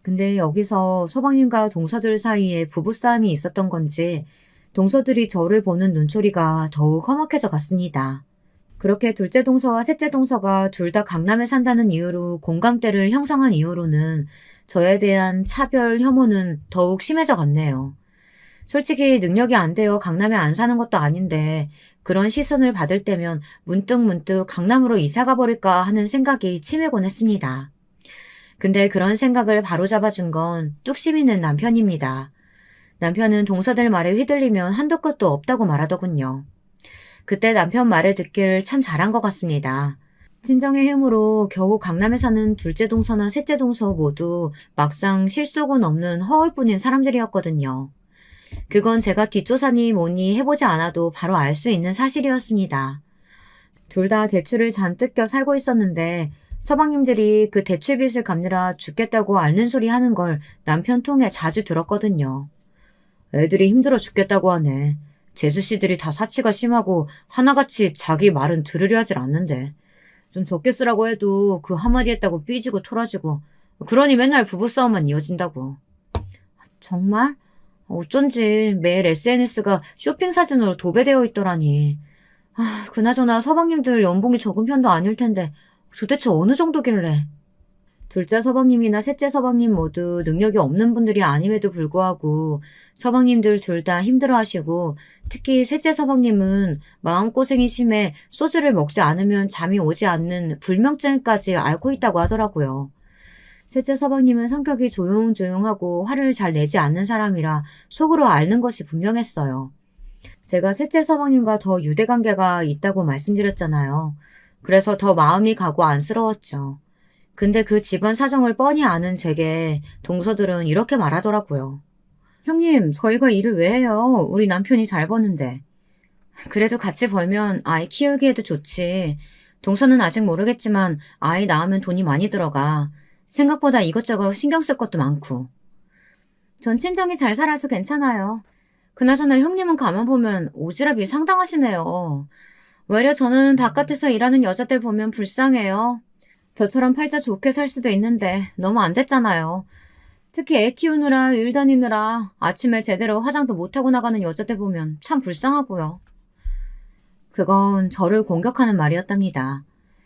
근데 여기서 서방님과 동서들 사이에 부부싸움이 있었던 건지 동서들이 저를 보는 눈초리가 더욱 험악해져 갔습니다. 그렇게 둘째 동서와 셋째 동서가 둘 다 강남에 산다는 이유로 공감대를 형성한 이후로는 저에 대한 차별 혐오는 더욱 심해져 갔네요. 솔직히 능력이 안 되어 강남에 안 사는 것도 아닌데 그런 시선을 받을 때면 문득 강남으로 이사가 버릴까 하는 생각이 치밀곤 했습니다. 근데 그런 생각을 바로잡아준 건 뚝심 있는 남편입니다. 남편은 동서들 말에 휘둘리면 한도 끝도 없다고 말하더군요. 그때 남편 말을 듣길 참 잘한 것 같습니다. 친정의 힘으로 겨우 강남에 사는 둘째 동서나 셋째 동서 모두 막상 실속은 없는 허울뿐인 사람들이었거든요. 그건 제가 뒷조사니 뭐니 해보지 않아도 바로 알 수 있는 사실이었습니다. 둘 다 대출을 잔뜩 껴 살고 있었는데 서방님들이 그 대출빚을 갚느라 죽겠다고 앓는 소리 하는 걸 남편 통해 자주 들었거든요. 애들이 힘들어 죽겠다고 하네. 재수씨들이 다 사치가 심하고 하나같이 자기 말은 들으려 하질 않는데. 좀 적게 쓰라고 해도 그 한마디 했다고 삐지고 토라지고. 그러니 맨날 부부싸움만 이어진다고. 정말? 어쩐지 매일 SNS가 쇼핑 사진으로 도배되어 있더라니. 그나저나 서방님들 연봉이 적은 편도 아닐 텐데 도대체 어느 정도길래. 둘째 서방님이나 셋째 서방님 모두 능력이 없는 분들이 아님에도 불구하고 서방님들 둘 다 힘들어하시고 특히 셋째 서방님은 마음고생이 심해 소주를 먹지 않으면 잠이 오지 않는 불면증까지 앓고 있다고 하더라고요. 셋째 서방님은 성격이 조용조용하고 화를 잘 내지 않는 사람이라 속으로 앓는 것이 분명했어요. 제가 셋째 서방님과 더 유대관계가 있다고 말씀드렸잖아요. 그래서 더 마음이 가고 안쓰러웠죠. 근데 그 집안 사정을 뻔히 아는 제게 동서들은 이렇게 말하더라고요. 형님, 저희가 일을 왜 해요? 우리 남편이 잘 버는데. 그래도 같이 벌면 아이 키우기에도 좋지. 동서는 아직 모르겠지만 아이 낳으면 돈이 많이 들어가. 생각보다 이것저것 신경 쓸 것도 많고. 전 친정이 잘 살아서 괜찮아요. 그나저나 형님은 가만 보면 오지랖이 상당하시네요. 외려 저는 바깥에서 일하는 여자들 보면 불쌍해요. 저처럼 팔자 좋게 살 수도 있는데 너무 안 됐잖아요. 특히 애 키우느라 일 다니느라 아침에 제대로 화장도 못하고 나가는 여자들 보면 참 불쌍하고요. 그건 저를 공격하는 말이었답니다.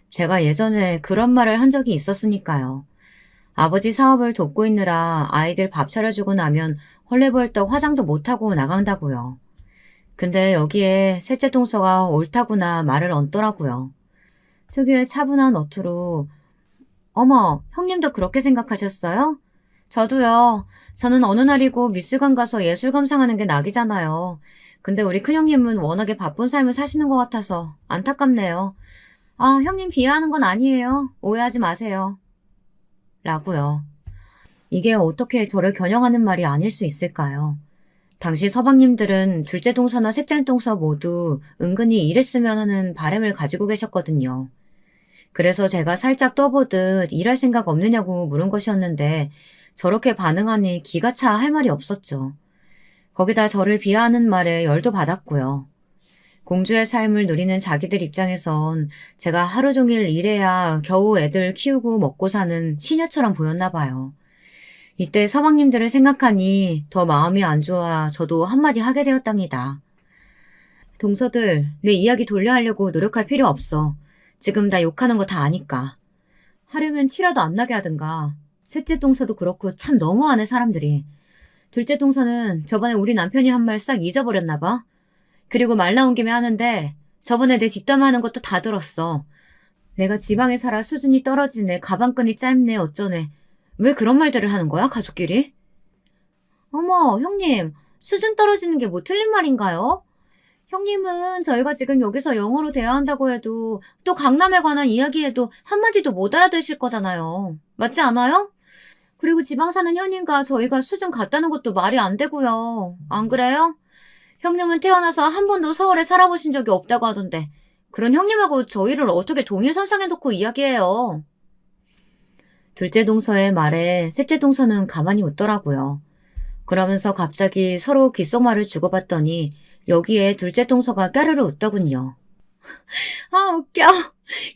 제가 예전에 그런 말을 한 적이 있었으니까요. 아버지 사업을 돕고 있느라 아이들 밥 차려주고 나면 헐레벌떡 화장도 못하고 나간다고요. 근데 여기에 셋째 동서가 옳다구나 말을 얹더라고요. 특유의 차분한 어투로 어머, 형님도 그렇게 생각하셨어요? 저도요. 저는 어느 날이고 미술관 가서 예술 감상하는 게 낙이잖아요. 근데 우리 큰형님은 워낙에 바쁜 삶을 사시는 것 같아서 안타깝네요. 형님 비하하는 건 아니에요. 오해하지 마세요. 라고요. 이게 어떻게 저를 겨냥하는 말이 아닐 수 있을까요? 당시 서방님들은 둘째 동서나 셋째 동서 모두 은근히 일했으면 하는 바람을 가지고 계셨거든요. 그래서 제가 살짝 떠보듯 일할 생각 없느냐고 물은 것이었는데 저렇게 반응하니 기가 차 할 말이 없었죠. 거기다 저를 비하하는 말에 열도 받았고요. 공주의 삶을 누리는 자기들 입장에선 제가 하루 종일 일해야 겨우 애들 키우고 먹고 사는 시녀처럼 보였나 봐요. 이때 서방님들을 생각하니 더 마음이 안 좋아 저도 한마디 하게 되었답니다. 동서들, 내 이야기 돌려 하려고 노력할 필요 없어. 지금 나 욕하는 거 다 아니까. 하려면 티라도 안 나게 하든가. 셋째 동서도 그렇고 참 너무하네 사람들이. 둘째 동서는 저번에 우리 남편이 한 말 싹 잊어버렸나 봐. 그리고 말 나온 김에 하는데 저번에 내 뒷담화하는 것도 다 들었어. 내가 지방에 살아 수준이 떨어지네, 가방끈이 짧네, 어쩌네. 왜 그런 말들을 하는 거야, 가족끼리? 어머, 형님, 수준 떨어지는 게 뭐 틀린 말인가요? 형님은 저희가 지금 여기서 영어로 대화한다고 해도 또 강남에 관한 이야기해도 한마디도 못 알아들으실 거잖아요. 맞지 않아요? 그리고 지방 사는 형님과 저희가 수준 같다는 것도 말이 안 되고요. 안 그래요? 형님은 태어나서 한 번도 서울에 살아보신 적이 없다고 하던데 그런 형님하고 저희를 어떻게 동일선상에 놓고 이야기해요? 둘째 동서의 말에 셋째 동서는 가만히 웃더라고요. 그러면서 갑자기 서로 귓속말을 주고받더니 여기에 둘째 동서가 까르르 웃더군요. 웃겨.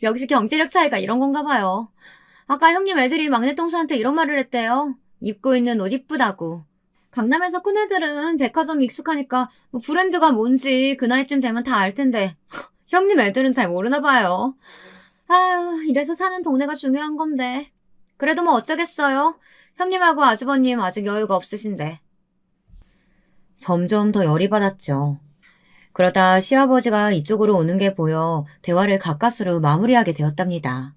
역시 경제력 차이가 이런 건가 봐요. 아까 형님 애들이 막내 동서한테 이런 말을 했대요. 입고 있는 옷 이쁘다고. 강남에서 큰 애들은 백화점 익숙하니까 뭐 브랜드가 뭔지 그 나이쯤 되면 다 알 텐데 형님 애들은 잘 모르나 봐요. 이래서 사는 동네가 중요한 건데. 그래도 뭐 어쩌겠어요. 형님하고 아주버님 아직 여유가 없으신데. 점점 더 열이 받았죠. 그러다 시아버지가 이쪽으로 오는 게 보여 대화를 가까스로 마무리하게 되었답니다.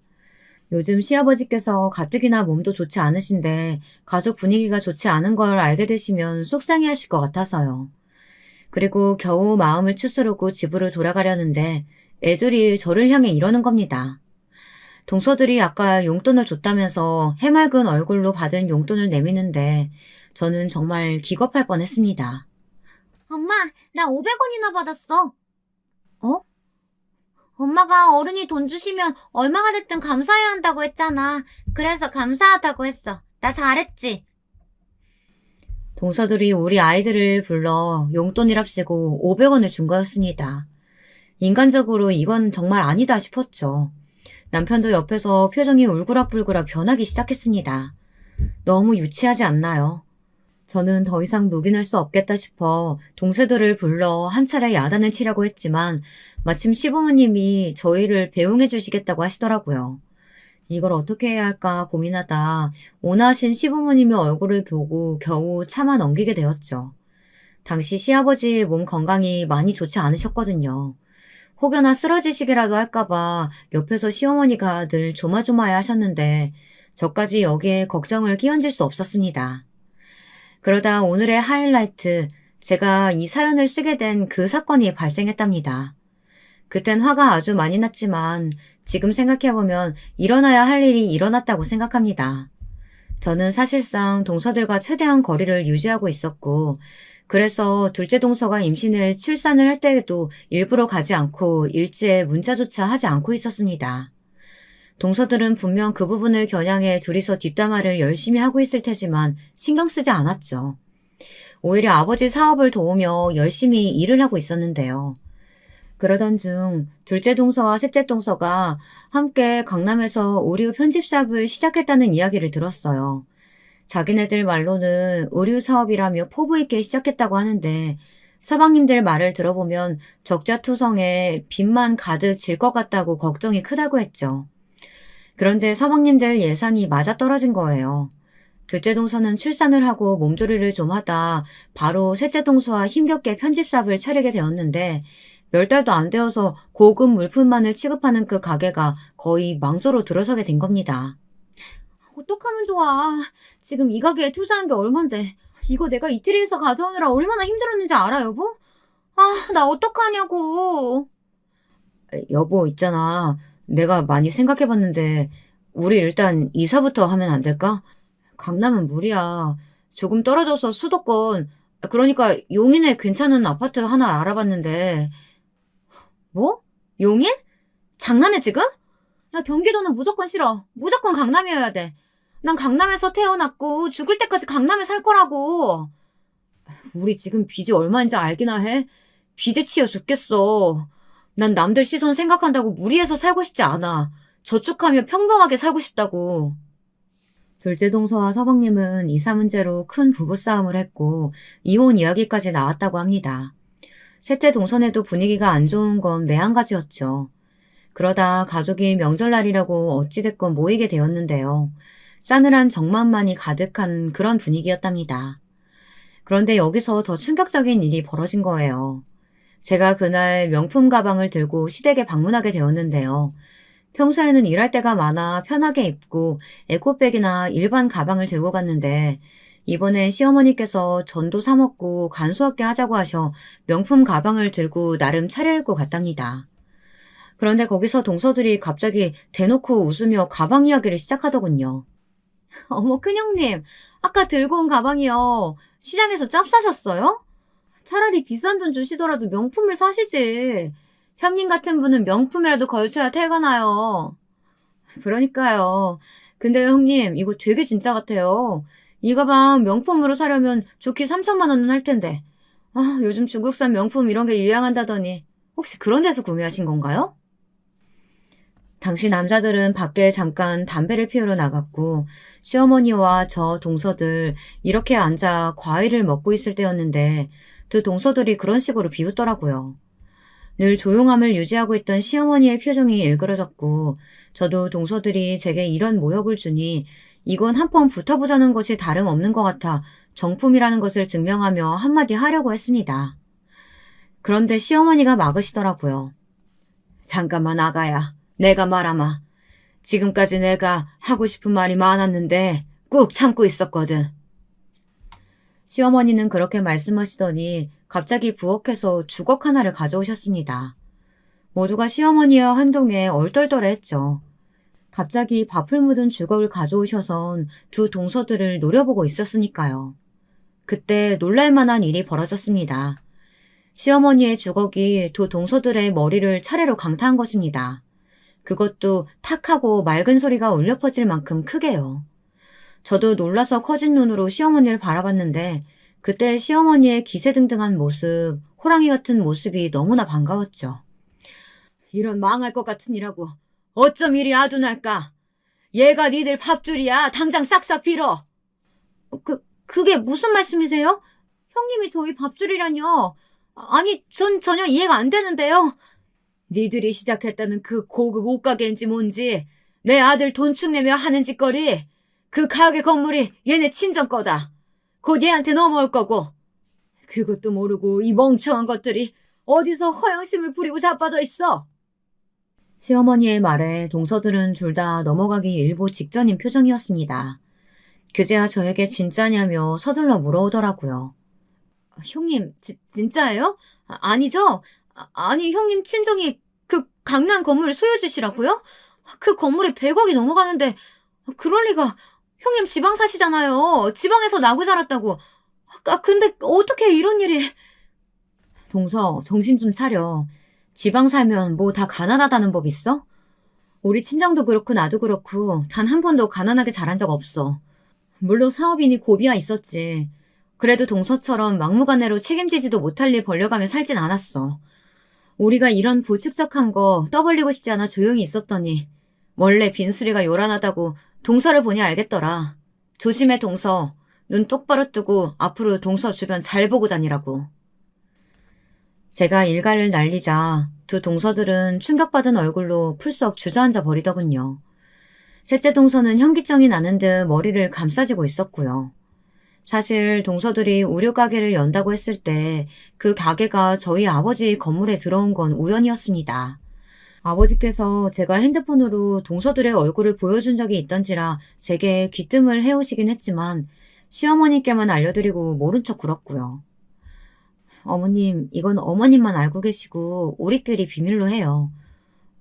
요즘 시아버지께서 가뜩이나 몸도 좋지 않으신데 가족 분위기가 좋지 않은 걸 알게 되시면 속상해하실 것 같아서요. 그리고 겨우 마음을 추스르고 집으로 돌아가려는데 애들이 저를 향해 이러는 겁니다. 동서들이 아까 용돈을 줬다면서 해맑은 얼굴로 받은 용돈을 내미는데 저는 정말 기겁할 뻔했습니다. 엄마, 나 500원이나 받았어. 어? 엄마가 어른이 돈 주시면 얼마가 됐든 감사해야 한다고 했잖아. 그래서 감사하다고 했어. 나 잘했지? 동서들이 우리 아이들을 불러 용돈이랍시고 500원을 준 거였습니다. 인간적으로 이건 정말 아니다 싶었죠. 남편도 옆에서 표정이 울그락불그락 변하기 시작했습니다. 너무 유치하지 않나요? 저는 더 이상 묵인할 수 없겠다 싶어 동생들을 불러 한 차례 야단을 치려고 했지만 마침 시부모님이 저희를 배웅해 주시겠다고 하시더라고요. 이걸 어떻게 해야 할까 고민하다 온화하신 시부모님의 얼굴을 보고 겨우 참아 넘기게 되었죠. 당시 시아버지의 몸 건강이 많이 좋지 않으셨거든요. 혹여나 쓰러지시기라도 할까봐 옆에서 시어머니가 늘 조마조마해 하셨는데 저까지 여기에 걱정을 끼얹을 수 없었습니다. 그러다 오늘의 하이라이트, 제가 이 사연을 쓰게 된 그 사건이 발생했답니다. 그땐 화가 아주 많이 났지만 지금 생각해보면 일어나야 할 일이 일어났다고 생각합니다. 저는 사실상 동서들과 최대한 거리를 유지하고 있었고 그래서 둘째 동서가 임신해 출산을 할 때에도 일부러 가지 않고 일지에 문자조차 하지 않고 있었습니다. 동서들은 분명 그 부분을 겨냥해 둘이서 뒷담화를 열심히 하고 있을 테지만 신경 쓰지 않았죠. 오히려 아버지 사업을 도우며 열심히 일을 하고 있었는데요. 그러던 중 둘째 동서와 셋째 동서가 함께 강남에서 의류 편집샵을 시작했다는 이야기를 들었어요. 자기네들 말로는 의류 사업이라며 포부 있게 시작했다고 하는데 서방님들 말을 들어보면 적자투성에 빚만 가득 질 것 같다고 걱정이 크다고 했죠. 그런데 서방님들 예상이 맞아떨어진 거예요. 둘째 동서는 출산을 하고 몸조리를 좀 하다 바로 셋째 동서와 힘겹게 편집샵을 차리게 되었는데 몇 달도 안 되어서 고급 물품만을 취급하는 그 가게가 거의 망조로 들어서게 된 겁니다. 어떡하면 좋아. 지금 이 가게에 투자한 게 얼만데. 이거 내가 이태리에서 가져오느라 얼마나 힘들었는지 알아, 여보? 아, 나 어떡하냐고. 여보, 있잖아. 내가 많이 생각해봤는데 우리 일단 이사부터 하면 안 될까? 강남은 무리야. 조금 떨어져서 수도권, 그러니까 용인에 괜찮은 아파트 하나 알아봤는데. 뭐? 용인? 장난해 지금? 야, 경기도는 무조건 싫어. 무조건 강남이어야 돼. 난 강남에서 태어났고 죽을 때까지 강남에 살 거라고. 우리 지금 빚이 얼마인지 알기나 해? 빚에 치여 죽겠어. 난 남들 시선 생각한다고 무리해서 살고 싶지 않아. 저축하며 평범하게 살고 싶다고. 둘째 동서와 서방님은 이사 문제로 큰 부부싸움을 했고 이혼 이야기까지 나왔다고 합니다. 셋째 동선에도 분위기가 안 좋은 건 매한가지였죠. 그러다 가족이 명절날이라고 어찌됐건 모이게 되었는데요. 싸늘한 정만만이 가득한 그런 분위기였답니다. 그런데 여기서 더 충격적인 일이 벌어진 거예요. 제가 그날 명품 가방을 들고 시댁에 방문하게 되었는데요. 평소에는 일할 때가 많아 편하게 입고 에코백이나 일반 가방을 들고 갔는데 이번에 시어머니께서 전도 사 먹고 간소하게 하자고 하셔 명품 가방을 들고 나름 차려입고 갔답니다. 그런데 거기서 동서들이 갑자기 대놓고 웃으며 가방 이야기를 시작하더군요. 어머, 큰형님, 아까 들고 온 가방이요. 시장에서 짭싸셨어요? 차라리 비싼 돈 주시더라도 명품을 사시지. 형님 같은 분은 명품이라도 걸쳐야 태가 나요. 그러니까요. 근데 형님, 이거 되게 진짜 같아요. 이 가방 명품으로 사려면 좋게 3천만 원은 할 텐데. 아, 요즘 중국산 명품 이런 게 유행한다더니 혹시 그런 데서 구매하신 건가요? 당시 남자들은 밖에 잠깐 담배를 피우러 나갔고 시어머니와 저 동서들 이렇게 앉아 과일을 먹고 있을 때였는데 두 동서들이 그런 식으로 비웃더라고요. 늘 조용함을 유지하고 있던 시어머니의 표정이 일그러졌고 저도 동서들이 제게 이런 모욕을 주니 이건 한번 붙어보자는 것이 다름없는 것 같아 정품이라는 것을 증명하며 한마디 하려고 했습니다. 그런데 시어머니가 막으시더라고요. 잠깐만 아가야. 내가 말하마. 지금까지 내가 하고 싶은 말이 많았는데 꾹 참고 있었거든. 시어머니는 그렇게 말씀하시더니 갑자기 부엌에서 주걱 하나를 가져오셨습니다. 모두가 시어머니의 행동에 얼떨떨해했죠. 갑자기 밥을 묻은 주걱을 가져오셔선 두 동서들을 노려보고 있었으니까요. 그때 놀랄만한 일이 벌어졌습니다. 시어머니의 주걱이 두 동서들의 머리를 차례로 강타한 것입니다. 그것도 탁하고 맑은 소리가 울려 퍼질 만큼 크게요. 저도 놀라서 커진 눈으로 시어머니를 바라봤는데 그때 시어머니의 기세등등한 모습, 호랑이 같은 모습이 너무나 반가웠죠. 이런 망할 것 같은 이라고 어쩜 이리 아둔할까? 얘가 니들 밥줄이야. 당장 싹싹 빌어. 그게 무슨 말씀이세요? 형님이 저희 밥줄이라뇨. 아니, 전 전혀 이해가 안 되는데요. 니들이 시작했다는 그 고급 옷가게인지 뭔지 내 아들 돈 축내며 하는 짓거리, 그 가게 건물이 얘네 친정 거다. 곧 얘한테 넘어올 거고. 그것도 모르고 이 멍청한 것들이 어디서 허영심을 부리고 자빠져 있어. 시어머니의 말에 동서들은 둘 다 넘어가기 일보 직전인 표정이었습니다. 그제야 저에게 진짜냐며 서둘러 물어오더라고요. 형님, 진짜예요? 아니죠? 아니, 형님 친정이 그 강남 건물 소유주시라고요? 그 건물이 100억이 넘어가는데 그럴 리가. 형님 지방 사시잖아요. 지방에서 나고 자랐다고. 근데 어떻게 이런 일이. 동서, 정신 좀 차려. 지방 살면 뭐 다 가난하다는 법 있어? 우리 친정도 그렇고 나도 그렇고 단 한 번도 가난하게 자란 적 없어. 물론 사업이니 고비야 있었지. 그래도 동서처럼 막무가내로 책임지지도 못할 일 벌려가며 살진 않았어. 우리가 이런 부축적한 거 떠벌리고 싶지 않아 조용히 있었더니 원래 빈수리가 요란하다고 동서를 보니 알겠더라. 조심해 동서. 눈 똑바로 뜨고 앞으로 동서 주변 잘 보고 다니라고. 제가 일갈을 날리자 두 동서들은 충격받은 얼굴로 풀썩 주저앉아 버리더군요. 셋째 동서는 현기증이 나는 듯 머리를 감싸쥐고 있었고요. 사실 동서들이 우유 가게를 연다고 했을 때 그 가게가 저희 아버지 건물에 들어온 건 우연이었습니다. 아버지께서 제가 핸드폰으로 동서들의 얼굴을 보여준 적이 있던지라 제게 귀뜸을 해오시긴 했지만 시어머니께만 알려드리고 모른 척 굴었고요. 어머님, 이건 어머님만 알고 계시고 우리끼리 비밀로 해요.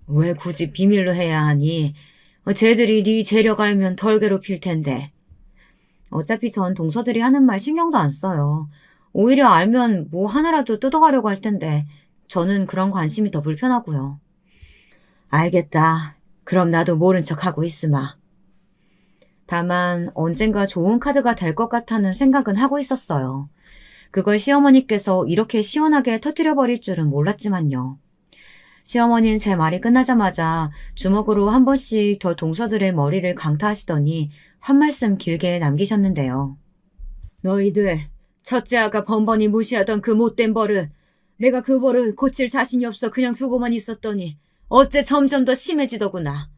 왜 굳이 비밀로 해야 하니? 쟤들이 네 재력 알면 덜 괴롭힐 텐데. 어차피 전 동서들이 하는 말 신경도 안 써요. 오히려 알면 뭐 하나라도 뜯어가려고 할 텐데 저는 그런 관심이 더 불편하고요. 알겠다. 그럼 나도 모른 척하고 있으마. 다만 언젠가 좋은 카드가 될 것 같다는 생각은 하고 있었어요. 그걸 시어머니께서 이렇게 시원하게 터뜨려버릴 줄은 몰랐지만요. 시어머니는 제 말이 끝나자마자 주먹으로 한 번씩 더 동서들의 머리를 강타하시더니 한 말씀 길게 남기셨는데요. 너희들, 첫째 아가 번번이 무시하던 그 못된 버릇, 내가 그 버릇 고칠 자신이 없어 그냥 두고만 있었더니 어째 점점 더 심해지더구나.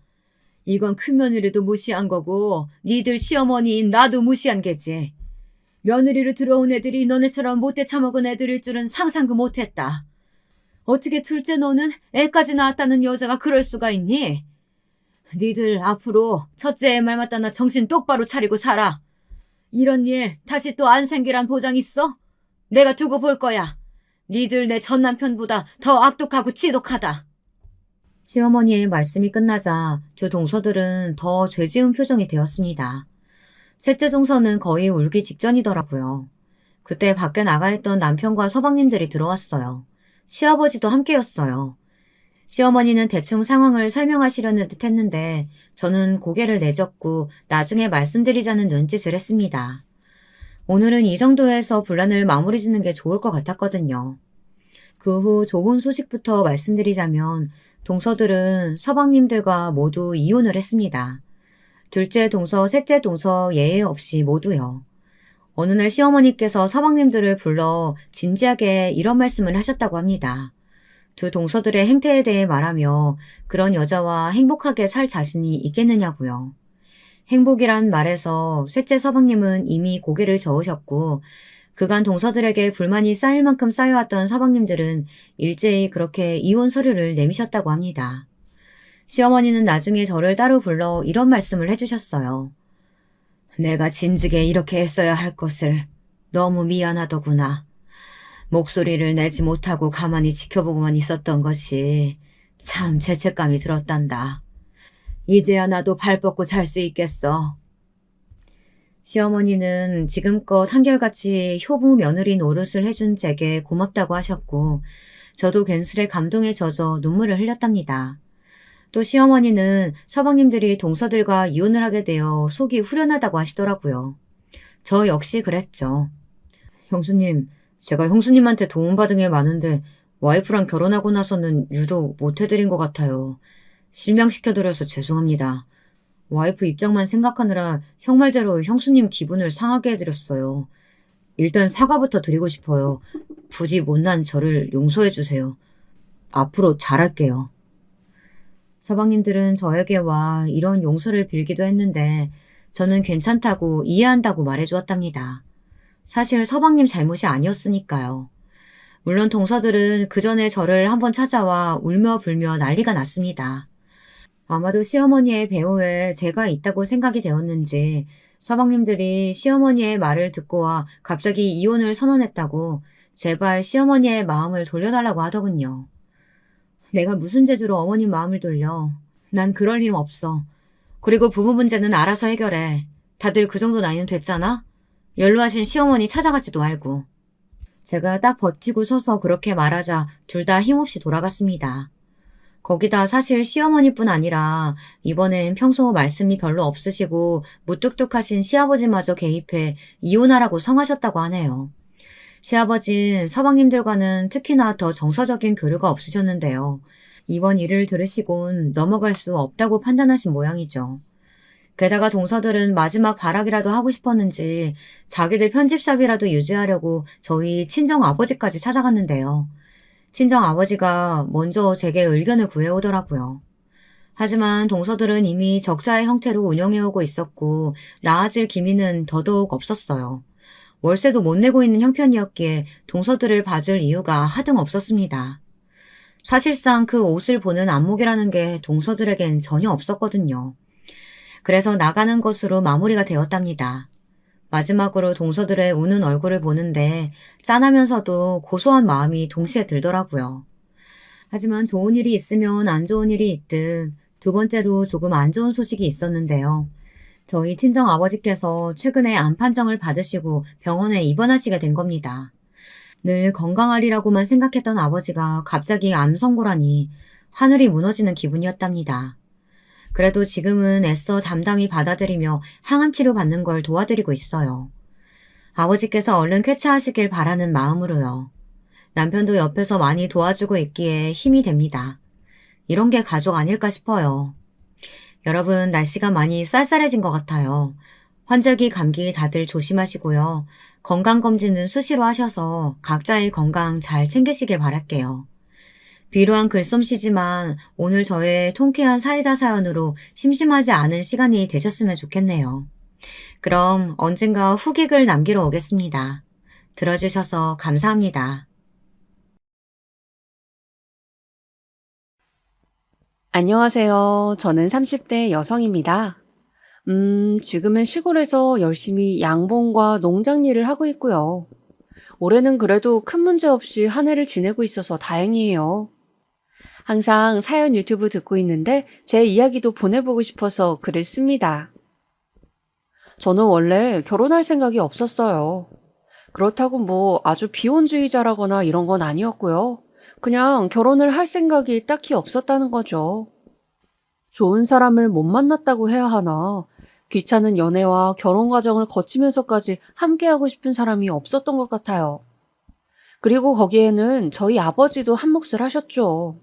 이건 큰 며느리도 무시한 거고 니들 시어머니인 나도 무시한 게지. 며느리로 들어온 애들이 너네처럼 못돼 처먹은 애들일 줄은 상상도 못했다. 어떻게 둘째 너는 애까지 낳았다는 여자가 그럴 수가 있니? 니들 앞으로 첫째 애 말 맞다 나 정신 똑바로 차리고 살아. 이런 일 다시 또 안 생기란 보장 있어? 내가 두고 볼 거야. 니들 내 전 남편보다 더 악독하고 지독하다. 시어머니의 말씀이 끝나자 두 동서들은 더 죄지은 표정이 되었습니다. 셋째 동서는 거의 울기 직전이더라고요. 그때 밖에 나가 있던 남편과 서방님들이 들어왔어요. 시아버지도 함께였어요. 시어머니는 대충 상황을 설명하시려는 듯 했는데 저는 고개를 내젓고 나중에 말씀드리자는 눈짓을 했습니다. 오늘은 이 정도에서 분란을 마무리 짓는 게 좋을 것 같았거든요. 그 후 좋은 소식부터 말씀드리자면 동서들은 서방님들과 모두 이혼을 했습니다. 둘째 동서, 셋째 동서 예외 없이 모두요. 어느 날 시어머니께서 서방님들을 불러 진지하게 이런 말씀을 하셨다고 합니다. 두 동서들의 행태에 대해 말하며 그런 여자와 행복하게 살 자신이 있겠느냐고요. 행복이란 말에서 셋째 서방님은 이미 고개를 저으셨고 그간 동서들에게 불만이 쌓일 만큼 쌓여왔던 서방님들은 일제히 그렇게 이혼 서류를 내미셨다고 합니다. 시어머니는 나중에 저를 따로 불러 이런 말씀을 해주셨어요. 내가 진즉에 이렇게 했어야 할 것을 너무 미안하더구나. 목소리를 내지 못하고 가만히 지켜보고만 있었던 것이 참 죄책감이 들었단다. 이제야 나도 발 뻗고 잘 수 있겠어. 시어머니는 지금껏 한결같이 효부 며느리 노릇을 해준 제게 고맙다고 하셨고 저도 괜스레 감동에 젖어 눈물을 흘렸답니다. 또 시어머니는 서방님들이 동서들과 이혼을 하게 되어 속이 후련하다고 하시더라고요. 저 역시 그랬죠. 형수님, 제가 형수님한테 도움받은 게 많은데 와이프랑 결혼하고 나서는 유독 못해드린 것 같아요. 실망시켜드려서 죄송합니다. 와이프 입장만 생각하느라 형 말대로 형수님 기분을 상하게 해드렸어요. 일단 사과부터 드리고 싶어요. 부디 못난 저를 용서해주세요. 앞으로 잘할게요. 서방님들은 저에게 와 이런 용서를 빌기도 했는데 저는 괜찮다고 이해한다고 말해주었답니다. 사실 서방님 잘못이 아니었으니까요. 물론 동서들은 그 전에 저를 한번 찾아와 울며 불며 난리가 났습니다. 아마도 시어머니의 배후에 제가 있다고 생각이 되었는지 서방님들이 시어머니의 말을 듣고 와 갑자기 이혼을 선언했다고 제발 시어머니의 마음을 돌려달라고 하더군요. 내가 무슨 재주로 어머님 마음을 돌려. 난 그럴 일 없어. 그리고 부부 문제는 알아서 해결해. 다들 그 정도 나이는 됐잖아? 연로하신 시어머니 찾아가지도 말고. 제가 딱 버티고 서서 그렇게 말하자 둘 다 힘없이 돌아갔습니다. 거기다 사실 시어머니뿐 아니라 이번엔 평소 말씀이 별로 없으시고 무뚝뚝하신 시아버지마저 개입해 이혼하라고 성하셨다고 하네요. 시아버진 서방님들과는 특히나 더 정서적인 교류가 없으셨는데요. 이번 일을 들으시곤 넘어갈 수 없다고 판단하신 모양이죠. 게다가 동서들은 마지막 발악이라도 하고 싶었는지 자기들 편집샵이라도 유지하려고 저희 친정 아버지까지 찾아갔는데요. 친정 아버지가 먼저 제게 의견을 구해오더라고요. 하지만 동서들은 이미 적자의 형태로 운영해오고 있었고 나아질 기미는 더더욱 없었어요. 월세도 못 내고 있는 형편이었기에 동서들을 봐줄 이유가 하등 없었습니다. 사실상 그 옷을 보는 안목이라는 게 동서들에겐 전혀 없었거든요. 그래서 나가는 것으로 마무리가 되었답니다. 마지막으로 동서들의 우는 얼굴을 보는데 짠하면서도 고소한 마음이 동시에 들더라고요. 하지만 좋은 일이 있으면 안 좋은 일이 있듯 두 번째로 조금 안 좋은 소식이 있었는데요. 저희 친정 아버지께서 최근에 암 판정을 받으시고 병원에 입원하시게 된 겁니다. 늘 건강하리라고만 생각했던 아버지가 갑자기 암 선고라니 하늘이 무너지는 기분이었답니다. 그래도 지금은 애써 담담히 받아들이며 항암 치료 받는 걸 도와드리고 있어요. 아버지께서 얼른 쾌차하시길 바라는 마음으로요. 남편도 옆에서 많이 도와주고 있기에 힘이 됩니다. 이런 게 가족 아닐까 싶어요. 여러분, 날씨가 많이 쌀쌀해진 것 같아요. 환절기 감기 다들 조심하시고요. 건강검진은 수시로 하셔서 각자의 건강 잘 챙기시길 바랄게요. 비루한 글솜씨지만 오늘 저의 통쾌한 사이다 사연으로 심심하지 않은 시간이 되셨으면 좋겠네요. 그럼 언젠가 후기글 남기러 오겠습니다. 들어주셔서 감사합니다. 안녕하세요. 저는 30대 여성입니다. 지금은 시골에서 열심히 양봉과 농장 일을 하고 있고요. 올해는 그래도 큰 문제 없이 한 해를 지내고 있어서 다행이에요. 항상 사연 유튜브 듣고 있는데 제 이야기도 보내보고 싶어서 글을 씁니다. 저는 원래 결혼할 생각이 없었어요. 그렇다고 뭐 아주 비혼주의자라거나 이런 건 아니었고요. 그냥 결혼을 할 생각이 딱히 없었다는 거죠. 좋은 사람을 못 만났다고 해야 하나? 귀찮은 연애와 결혼 과정을 거치면서까지 함께하고 싶은 사람이 없었던 것 같아요. 그리고 거기에는 저희 아버지도 한 몫을 하셨죠.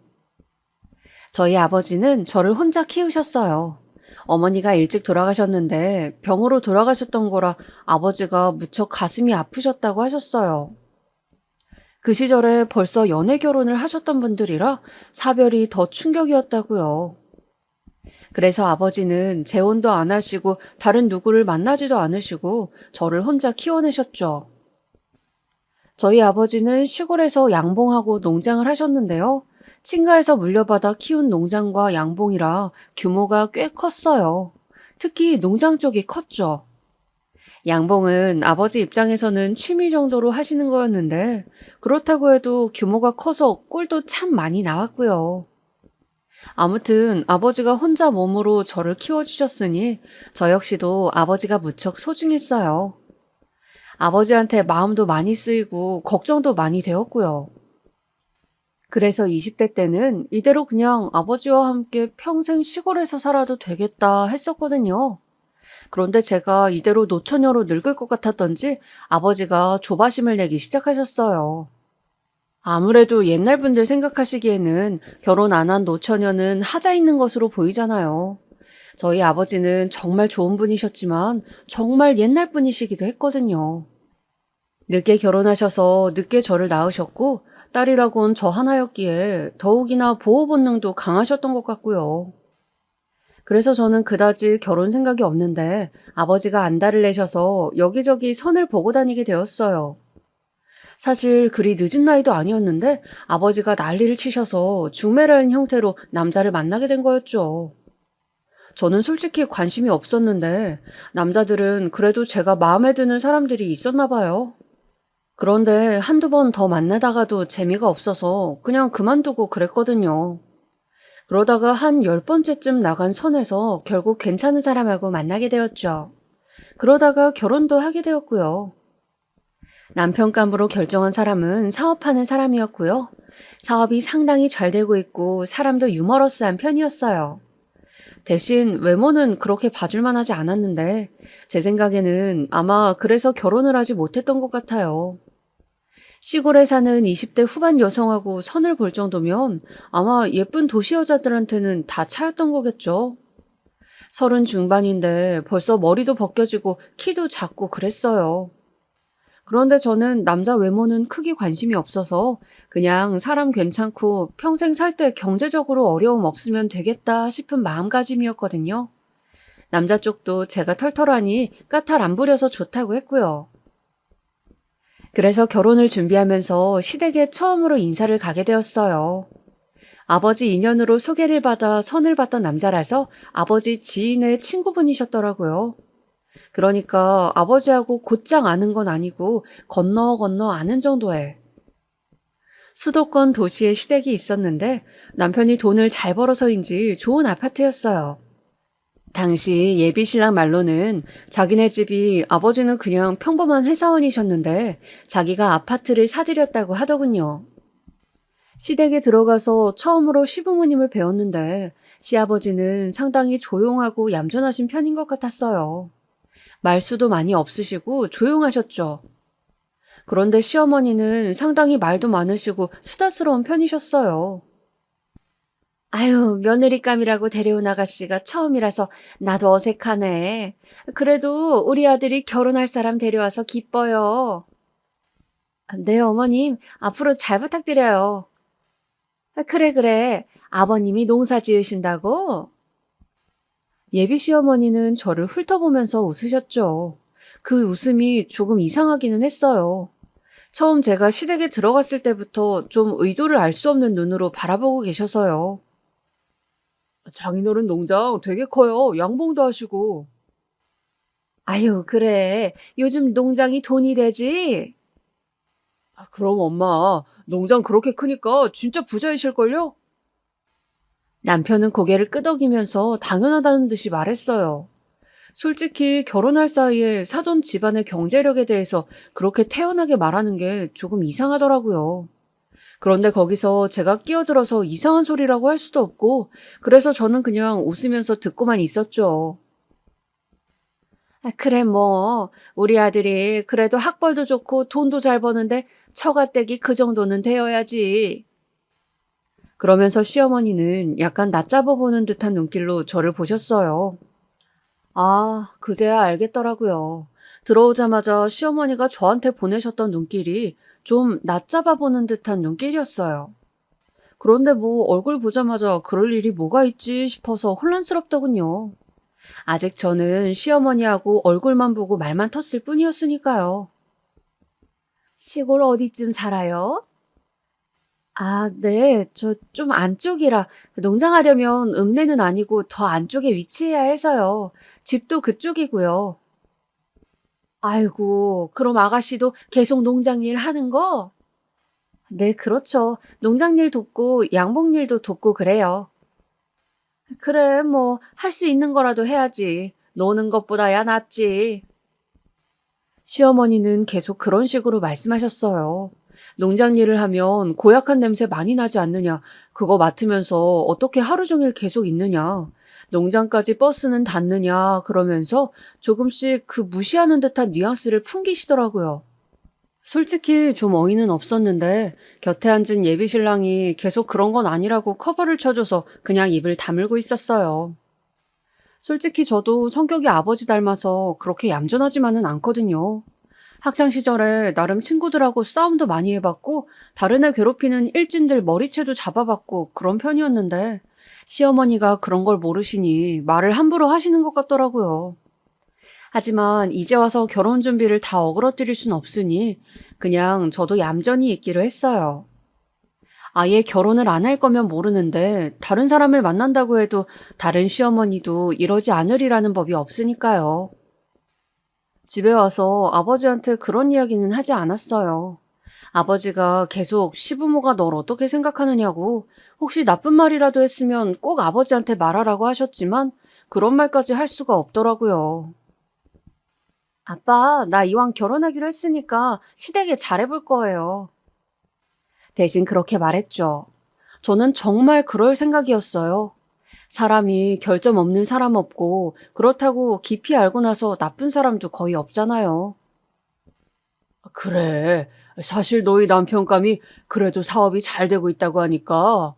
저희 아버지는 저를 혼자 키우셨어요. 어머니가 일찍 돌아가셨는데 병으로 돌아가셨던 거라 아버지가 무척 가슴이 아프셨다고 하셨어요. 그 시절에 벌써 연애 결혼을 하셨던 분들이라 사별이 더 충격이었다고요. 그래서 아버지는 재혼도 안 하시고 다른 누구를 만나지도 않으시고 저를 혼자 키워내셨죠. 저희 아버지는 시골에서 양봉하고 농장을 하셨는데요. 친가에서 물려받아 키운 농장과 양봉이라 규모가 꽤 컸어요. 특히 농장 쪽이 컸죠. 양봉은 아버지 입장에서는 취미 정도로 하시는 거였는데 그렇다고 해도 규모가 커서 꿀도 참 많이 나왔고요. 아무튼 아버지가 혼자 몸으로 저를 키워주셨으니 저 역시도 아버지가 무척 소중했어요. 아버지한테 마음도 많이 쓰이고 걱정도 많이 되었고요. 그래서 20대 때는 이대로 그냥 아버지와 함께 평생 시골에서 살아도 되겠다 했었거든요. 그런데 제가 이대로 노처녀로 늙을 것 같았던지 아버지가 조바심을 내기 시작하셨어요. 아무래도 옛날 분들 생각하시기에는 결혼 안 한 노처녀는 하자 있는 것으로 보이잖아요. 저희 아버지는 정말 좋은 분이셨지만 정말 옛날 분이시기도 했거든요. 늦게 결혼하셔서 늦게 저를 낳으셨고 딸이라곤 저 하나였기에 더욱이나 보호 본능도 강하셨던 것 같고요. 그래서 저는 그다지 결혼 생각이 없는데 아버지가 안달을 내셔서 여기저기 선을 보고 다니게 되었어요. 사실 그리 늦은 나이도 아니었는데 아버지가 난리를 치셔서 중매라는 형태로 남자를 만나게 된 거였죠. 저는 솔직히 관심이 없었는데 남자들은 그래도 제가 마음에 드는 사람들이 있었나 봐요. 그런데 한두 번 더 만나다가도 재미가 없어서 그냥 그만두고 그랬거든요. 그러다가 한 10번째쯤 나간 선에서 결국 괜찮은 사람하고 만나게 되었죠. 그러다가 결혼도 하게 되었고요. 남편감으로 결정한 사람은 사업하는 사람이었고요. 사업이 상당히 잘 되고 있고 사람도 유머러스한 편이었어요. 대신 외모는 그렇게 봐줄만 하지 않았는데 제 생각에는 아마 그래서 결혼을 하지 못했던 것 같아요. 시골에 사는 20대 후반 여성하고 선을 볼 정도면 아마 예쁜 도시 여자들한테는 다 차였던 거겠죠. 30 중반인데 벌써 머리도 벗겨지고 키도 작고 그랬어요. 그런데 저는 남자 외모는 크게 관심이 없어서 그냥 사람 괜찮고 평생 살 때 경제적으로 어려움 없으면 되겠다 싶은 마음가짐이었거든요. 남자 쪽도 제가 털털하니 까탈 안 부려서 좋다고 했고요. 그래서 결혼을 준비하면서 시댁에 처음으로 인사를 가게 되었어요. 아버지 인연으로 소개를 받아 선을 봤던 남자라서 아버지 지인의 친구분이셨더라고요. 그러니까 아버지하고 곧장 아는 건 아니고 건너 건너 아는 정도에. 수도권 도시에 시댁이 있었는데 남편이 돈을 잘 벌어서인지 좋은 아파트였어요. 당시 예비 신랑 말로는 자기네 집이 아버지는 그냥 평범한 회사원이셨는데 자기가 아파트를 사들였다고 하더군요. 시댁에 들어가서 처음으로 시부모님을 배웠는데 시아버지는 상당히 조용하고 얌전하신 편인 것 같았어요. 말수도 많이 없으시고 조용하셨죠. 그런데 시어머니는 상당히 말도 많으시고 수다스러운 편이셨어요. 아유, 며느리감이라고 데려온 아가씨가 처음이라서 나도 어색하네. 그래도 우리 아들이 결혼할 사람 데려와서 기뻐요. 네, 어머님, 앞으로 잘 부탁드려요. 그래, 그래. 아버님이 농사 지으신다고? 예비 시어머니는 저를 훑어보면서 웃으셨죠. 그 웃음이 조금 이상하기는 했어요. 처음 제가 시댁에 들어갔을 때부터 좀 의도를 알 수 없는 눈으로 바라보고 계셔서요. 장인어른 농장 되게 커요. 양봉도 하시고. 아유, 그래. 요즘 농장이 돈이 되지? 그럼 엄마, 농장 그렇게 크니까 진짜 부자이실걸요? 남편은 고개를 끄덕이면서 당연하다는 듯이 말했어요. 솔직히 결혼할 사이에 사돈 집안의 경제력에 대해서 그렇게 태연하게 말하는 게 조금 이상하더라고요. 그런데 거기서 제가 끼어들어서 이상한 소리라고 할 수도 없고, 그래서 저는 그냥 웃으면서 듣고만 있었죠. 그래, 뭐, 우리 아들이 그래도 학벌도 좋고 돈도 잘 버는데 처가댁이 그 정도는 되어야지. 그러면서 시어머니는 약간 낮잡아 보는 듯한 눈길로 저를 보셨어요. 아, 그제야 알겠더라고요. 들어오자마자 시어머니가 저한테 보내셨던 눈길이 좀 낮잡아 보는 듯한 눈길이었어요. 그런데 뭐 얼굴 보자마자 그럴 일이 뭐가 있지 싶어서 혼란스럽더군요. 아직 저는 시어머니하고 얼굴만 보고 말만 텄을 뿐이었으니까요. 시골 어디쯤 살아요? 아, 네. 저 좀 안쪽이라 농장하려면 읍내는 아니고 더 안쪽에 위치해야 해서요. 집도 그쪽이고요. 아이고, 그럼 아가씨도 계속 농장 일 하는 거? 네, 그렇죠. 농장 일 돕고 양봉 일도 돕고 그래요. 그래, 뭐, 할 수 있는 거라도 해야지. 노는 것보다야 낫지. 시어머니는 계속 그런 식으로 말씀하셨어요. 농장 일을 하면 고약한 냄새 많이 나지 않느냐. 그거 맡으면서 어떻게 하루 종일 계속 있느냐. 농장까지 버스는 닿느냐 그러면서 조금씩 그 무시하는 듯한 뉘앙스를 풍기시더라고요. 솔직히 좀 어이는 없었는데 곁에 앉은 예비 신랑이 계속 그런 건 아니라고 커버를 쳐줘서 그냥 입을 다물고 있었어요. 솔직히 저도 성격이 아버지 닮아서 그렇게 얌전하지만은 않거든요. 학창 시절에 나름 친구들하고 싸움도 많이 해봤고 다른 애 괴롭히는 일진들 머리채도 잡아봤고 그런 편이었는데 시어머니가 그런 걸 모르시니 말을 함부로 하시는 것 같더라고요. 하지만 이제 와서 결혼 준비를 다 어그러뜨릴 순 없으니 그냥 저도 얌전히 있기로 했어요. 아예 결혼을 안 할 거면 모르는데 다른 사람을 만난다고 해도 다른 시어머니도 이러지 않으리라는 법이 없으니까요. 집에 와서 아버지한테 그런 이야기는 하지 않았어요. 아버지가 계속 시부모가 널 어떻게 생각하느냐고 혹시 나쁜 말이라도 했으면 꼭 아버지한테 말하라고 하셨지만 그런 말까지 할 수가 없더라고요. 아빠, 나 이왕 결혼하기로 했으니까 시댁에 잘해볼 거예요. 대신 그렇게 말했죠. 저는 정말 그럴 생각이었어요. 사람이 결점 없는 사람 없고 그렇다고 깊이 알고 나서 나쁜 사람도 거의 없잖아요. 그래. 사실 너희 남편감이 그래도 사업이 잘 되고 있다고 하니까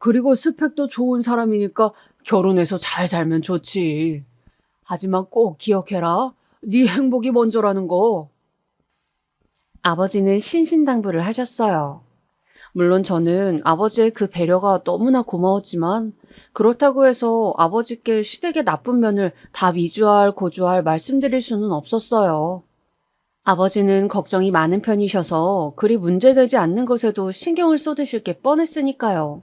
그리고 스펙도 좋은 사람이니까 결혼해서 잘 살면 좋지. 하지만 꼭 기억해라. 네 행복이 먼저라는 거. 아버지는 신신당부를 하셨어요. 물론 저는 아버지의 그 배려가 너무나 고마웠지만 그렇다고 해서 아버지께 시댁의 나쁜 면을 다 미주알 고주알 말씀드릴 수는 없었어요. 아버지는 걱정이 많은 편이셔서 그리 문제되지 않는 것에도 신경을 쏟으실 게 뻔했으니까요.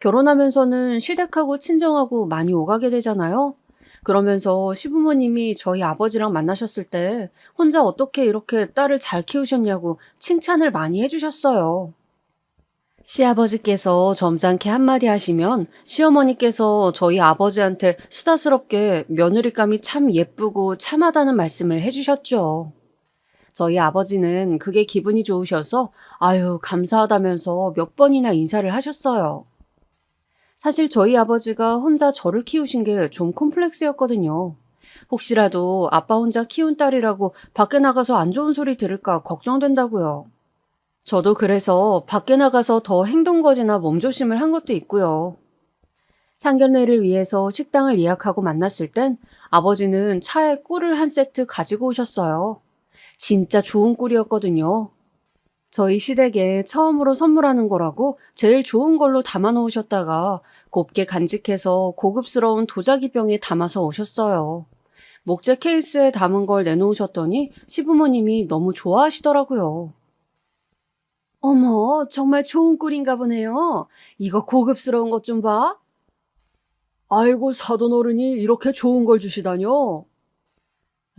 결혼하면서는 시댁하고 친정하고 많이 오가게 되잖아요. 그러면서 시부모님이 저희 아버지랑 만나셨을 때 혼자 어떻게 이렇게 딸을 잘 키우셨냐고 칭찬을 많이 해주셨어요. 시아버지께서 점잖게 한마디 하시면 시어머니께서 저희 아버지한테 수다스럽게 며느리감이 참 예쁘고 참하다는 말씀을 해주셨죠. 저희 아버지는 그게 기분이 좋으셔서 아유 감사하다면서 몇 번이나 인사를 하셨어요. 사실 저희 아버지가 혼자 저를 키우신 게 좀 콤플렉스였거든요. 혹시라도 아빠 혼자 키운 딸이라고 밖에 나가서 안 좋은 소리 들을까 걱정된다고요. 저도 그래서 밖에 나가서 더 행동거지나 몸조심을 한 것도 있고요. 상견례를 위해서 식당을 예약하고 만났을 땐 아버지는 차에 꿀을 한 세트 가지고 오셨어요. 진짜 좋은 꿀이었거든요. 저희 시댁에 처음으로 선물하는 거라고 제일 좋은 걸로 담아 놓으셨다가 곱게 간직해서 고급스러운 도자기 병에 담아서 오셨어요. 목재 케이스에 담은 걸 내놓으셨더니 시부모님이 너무 좋아하시더라고요. 어머, 정말 좋은 꿀인가 보네요. 이거 고급스러운 것 좀 봐. 아이고, 사돈 어른이 이렇게 좋은 걸 주시다뇨.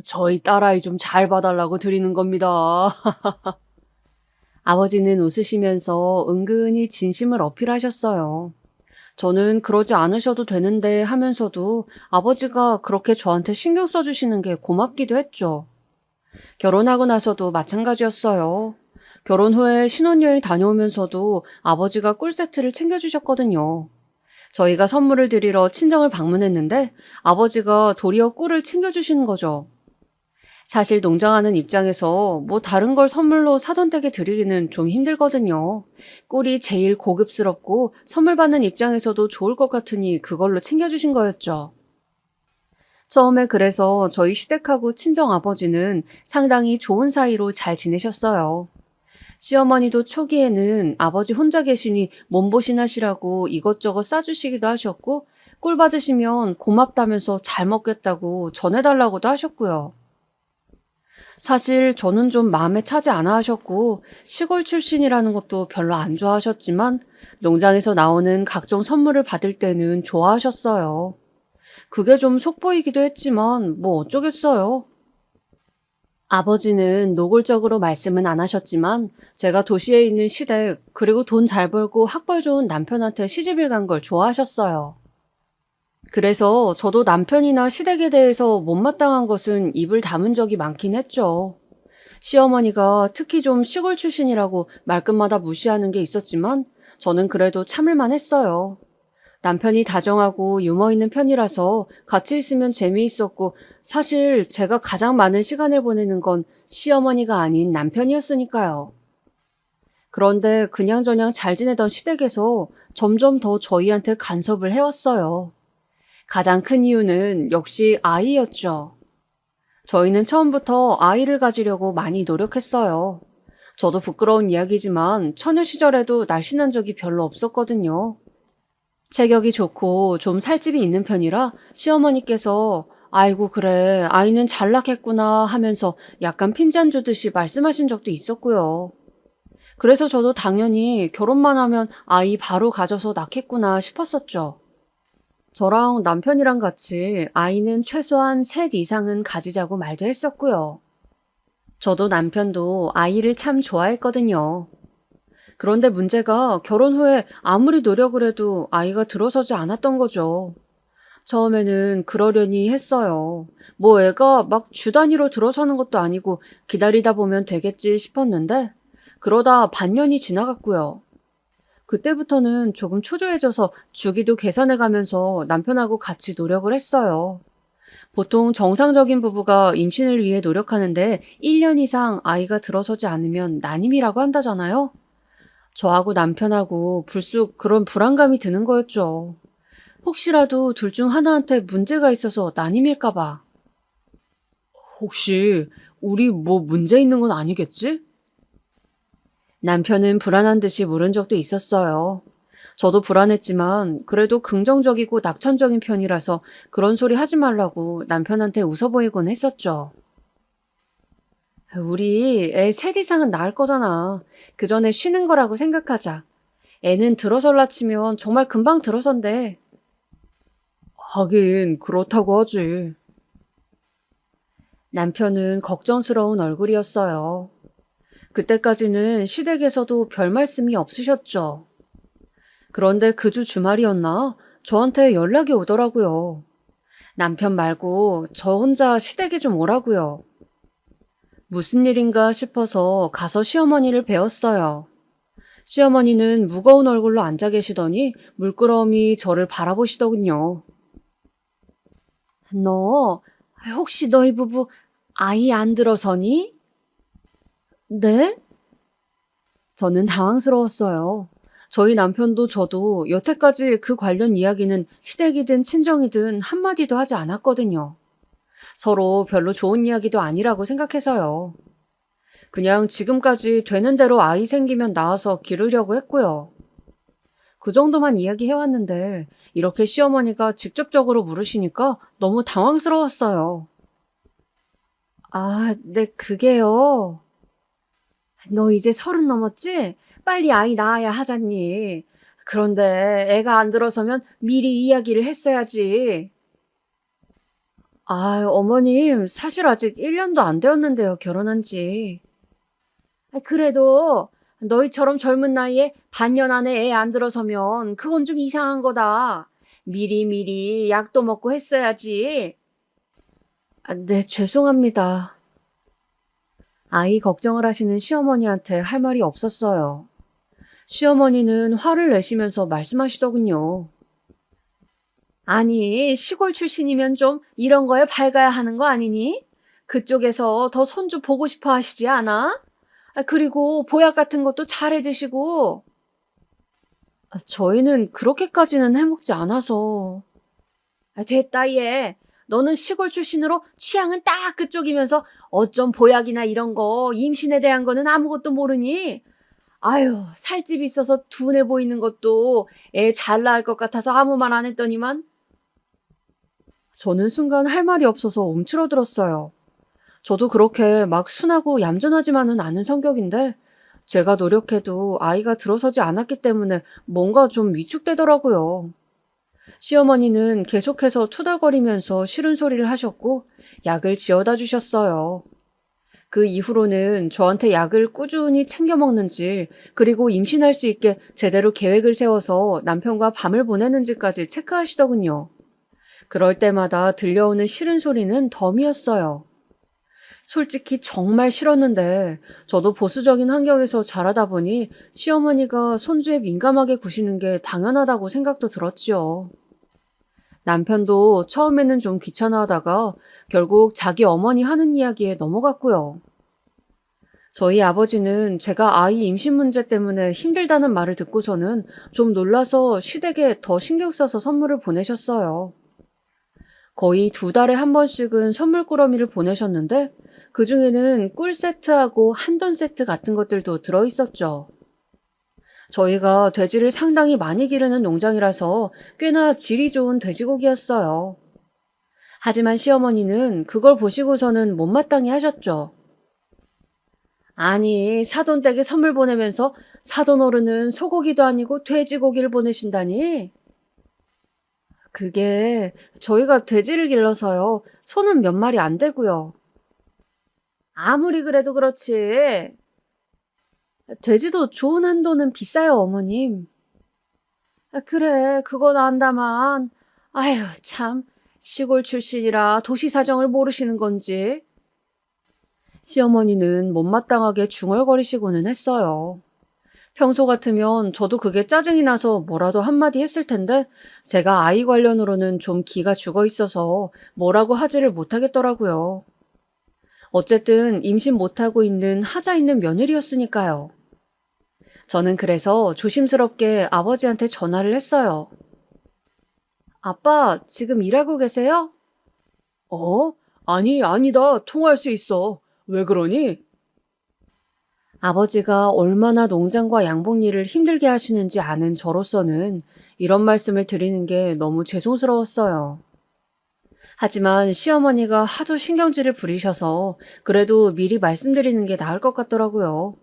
저희 딸아이 좀 잘 봐달라고 드리는 겁니다. 아버지는 웃으시면서 은근히 진심을 어필하셨어요. 저는 그러지 않으셔도 되는데 하면서도 아버지가 그렇게 저한테 신경 써주시는 게 고맙기도 했죠. 결혼하고 나서도 마찬가지였어요. 결혼 후에 신혼여행 다녀오면서도 아버지가 꿀 세트를 챙겨주셨거든요. 저희가 선물을 드리러 친정을 방문했는데 아버지가 도리어 꿀을 챙겨주시는 거죠. 사실 농장하는 입장에서 뭐 다른 걸 선물로 사돈 댁에 드리기는 좀 힘들거든요. 꿀이 제일 고급스럽고 선물 받는 입장에서도 좋을 것 같으니 그걸로 챙겨주신 거였죠. 처음에 그래서 저희 시댁하고 친정 아버지는 상당히 좋은 사이로 잘 지내셨어요. 시어머니도 초기에는 아버지 혼자 계시니 몸보신 하시라고 이것저것 싸주시기도 하셨고 꿀 받으시면 고맙다면서 잘 먹겠다고 전해달라고도 하셨고요. 사실 저는 좀 마음에 차지 않아 하셨고 시골 출신이라는 것도 별로 안 좋아하셨지만 농장에서 나오는 각종 선물을 받을 때는 좋아하셨어요. 그게 좀 속보이기도 했지만 뭐 어쩌겠어요. 아버지는 노골적으로 말씀은 안 하셨지만 제가 도시에 있는 시댁 그리고 돈 잘 벌고 학벌 좋은 남편한테 시집을 간 걸 좋아하셨어요. 그래서 저도 남편이나 시댁에 대해서 못마땅한 것은 입을 다문 적이 많긴 했죠. 시어머니가 특히 좀 시골 출신이라고 말끝마다 무시하는 게 있었지만 저는 그래도 참을만 했어요. 남편이 다정하고 유머 있는 편이라서 같이 있으면 재미있었고, 사실 제가 가장 많은 시간을 보내는 건 시어머니가 아닌 남편이었으니까요. 그런데 그냥저냥 잘 지내던 시댁에서 점점 더 저희한테 간섭을 해왔어요. 가장 큰 이유는 역시 아이였죠. 저희는 처음부터 아이를 가지려고 많이 노력했어요. 저도 부끄러운 이야기지만 처녀 시절에도 날씬한 적이 별로 없었거든요. 체격이 좋고 좀 살집이 있는 편이라 시어머니께서 아이고 그래 아이는 잘 낳겠구나 하면서 약간 핀잔 주듯이 말씀하신 적도 있었고요. 그래서 저도 당연히 결혼만 하면 아이 바로 가져서 낳겠구나 싶었었죠. 저랑 남편이랑 같이 아이는 최소한 셋 이상은 가지자고 말도 했었고요. 저도 남편도 아이를 참 좋아했거든요. 그런데 문제가 결혼 후에 아무리 노력을 해도 아이가 들어서지 않았던 거죠. 처음에는 그러려니 했어요. 뭐 애가 막 주 단위로 들어서는 것도 아니고 기다리다 보면 되겠지 싶었는데 그러다 반년이 지나갔고요. 그때부터는 조금 초조해져서 주기도 계산해 가면서 남편하고 같이 노력을 했어요. 보통 정상적인 부부가 임신을 위해 노력하는데 1년 이상 아이가 들어서지 않으면 난임이라고 한다잖아요. 저하고 남편하고 불쑥 그런 불안감이 드는 거였죠. 혹시라도 둘 중 하나한테 문제가 있어서 난임일까 봐. 혹시 우리 뭐 문제 있는 건 아니겠지? 남편은 불안한 듯이 물은 적도 있었어요. 저도 불안했지만 그래도 긍정적이고 낙천적인 편이라서 그런 소리 하지 말라고 남편한테 웃어 보이곤 했었죠. 우리 애 셋 이상은 낳을 거잖아. 그 전에 쉬는 거라고 생각하자. 애는 들어설라 치면 정말 금방 들어선대. 하긴 그렇다고 하지. 남편은 걱정스러운 얼굴이었어요. 그때까지는 시댁에서도 별 말씀이 없으셨죠. 그런데 그 주 주말이었나? 저한테 연락이 오더라고요. 남편 말고 저 혼자 시댁에 좀 오라고요. 무슨 일인가 싶어서 가서 시어머니를 뵈었어요. 시어머니는 무거운 얼굴로 앉아 계시더니 물끄러미 저를 바라보시더군요. 너 혹시 너희 부부 아이 안 들어서니? 네? 저는 당황스러웠어요. 저희 남편도 저도 여태까지 그 관련 이야기는 시댁이든 친정이든 한마디도 하지 않았거든요. 서로 별로 좋은 이야기도 아니라고 생각해서요. 그냥 지금까지 되는 대로 아이 생기면 낳아서 기르려고 했고요. 그 정도만 이야기해왔는데 이렇게 시어머니가 직접적으로 물으시니까 너무 당황스러웠어요. 아, 네, 그게요. 너 이제 30 넘었지? 빨리 아이 낳아야 하잖니. 그런데 애가 안 들어서면 미리 이야기를 했어야지. 아, 어머님, 사실 아직 1년도 안 되었는데요, 결혼한 지. 그래도 너희처럼 젊은 나이에 반년 안에 애 안 들어서면 그건 좀 이상한 거다. 미리미리 약도 먹고 했어야지. 아, 네, 죄송합니다. 아이 걱정을 하시는 시어머니한테 할 말이 없었어요. 시어머니는 화를 내시면서 말씀하시더군요. 아니, 시골 출신이면 좀 이런 거에 밝아야 하는 거 아니니? 그쪽에서 더 손주 보고 싶어 하시지 않아? 그리고 보약 같은 것도 잘 해드시고. 저희는 그렇게까지는 해먹지 않아서. 됐다, 얘. 너는 시골 출신으로 취향은 딱 그쪽이면서 어쩜 보약이나 이런 거, 임신에 대한 거는 아무것도 모르니? 아유, 살집이 있어서 둔해 보이는 것도 애 잘 낳을 것 같아서 아무 말 안 했더니만. 저는 순간 할 말이 없어서 움츠러들었어요. 저도 그렇게 막 순하고 얌전하지만은 않은 성격인데 제가 노력해도 아이가 들어서지 않았기 때문에 뭔가 좀 위축되더라고요. 시어머니는 계속해서 투덜거리면서 싫은 소리를 하셨고 약을 지어다 주셨어요. 그 이후로는 저한테 약을 꾸준히 챙겨 먹는지 그리고 임신할 수 있게 제대로 계획을 세워서 남편과 밤을 보내는지까지 체크하시더군요. 그럴 때마다 들려오는 싫은 소리는 덤이었어요. 솔직히 정말 싫었는데 저도 보수적인 환경에서 자라다 보니 시어머니가 손주에 민감하게 구시는 게 당연하다고 생각도 들었지요. 남편도 처음에는 좀 귀찮아하다가 결국 자기 어머니 하는 이야기에 넘어갔고요. 저희 아버지는 제가 아이 임신 문제 때문에 힘들다는 말을 듣고서는 좀 놀라서 시댁에 더 신경 써서 선물을 보내셨어요. 거의 2달에 한 번씩은 선물 꾸러미를 보내셨는데 그중에는 꿀 세트하고 한돈 세트 같은 것들도 들어있었죠. 저희가 돼지를 상당히 많이 기르는 농장이라서 꽤나 질이 좋은 돼지고기였어요. 하지만 시어머니는 그걸 보시고서는 못마땅해 하셨죠. 아니, 사돈댁에 선물 보내면서 사돈 어른은 소고기도 아니고 돼지고기를 보내신다니? 그게 저희가 돼지를 길러서요. 소는 몇 마리 안 되고요. 아무리 그래도 그렇지. 돼지도 좋은 한도는 비싸요, 어머님. 그래, 그건 안다만. 아휴, 참. 시골 출신이라 도시 사정을 모르시는 건지. 시어머니는 못마땅하게 중얼거리시고는 했어요. 평소 같으면 저도 그게 짜증이 나서 뭐라도 한마디 했을 텐데 제가 아이 관련으로는 좀 기가 죽어 있어서 뭐라고 하지를 못하겠더라고요. 어쨌든 임신 못하고 있는 하자 있는 며느리였으니까요. 저는 그래서 조심스럽게 아버지한테 전화를 했어요. 아빠, 지금 일하고 계세요? 어? 아니, 아니다. 통화할 수 있어. 왜 그러니? 아버지가 얼마나 농장과 양봉 일을 힘들게 하시는지 아는 저로서는 이런 말씀을 드리는 게 너무 죄송스러웠어요. 하지만 시어머니가 하도 신경질을 부리셔서 그래도 미리 말씀드리는 게 나을 것 같더라고요.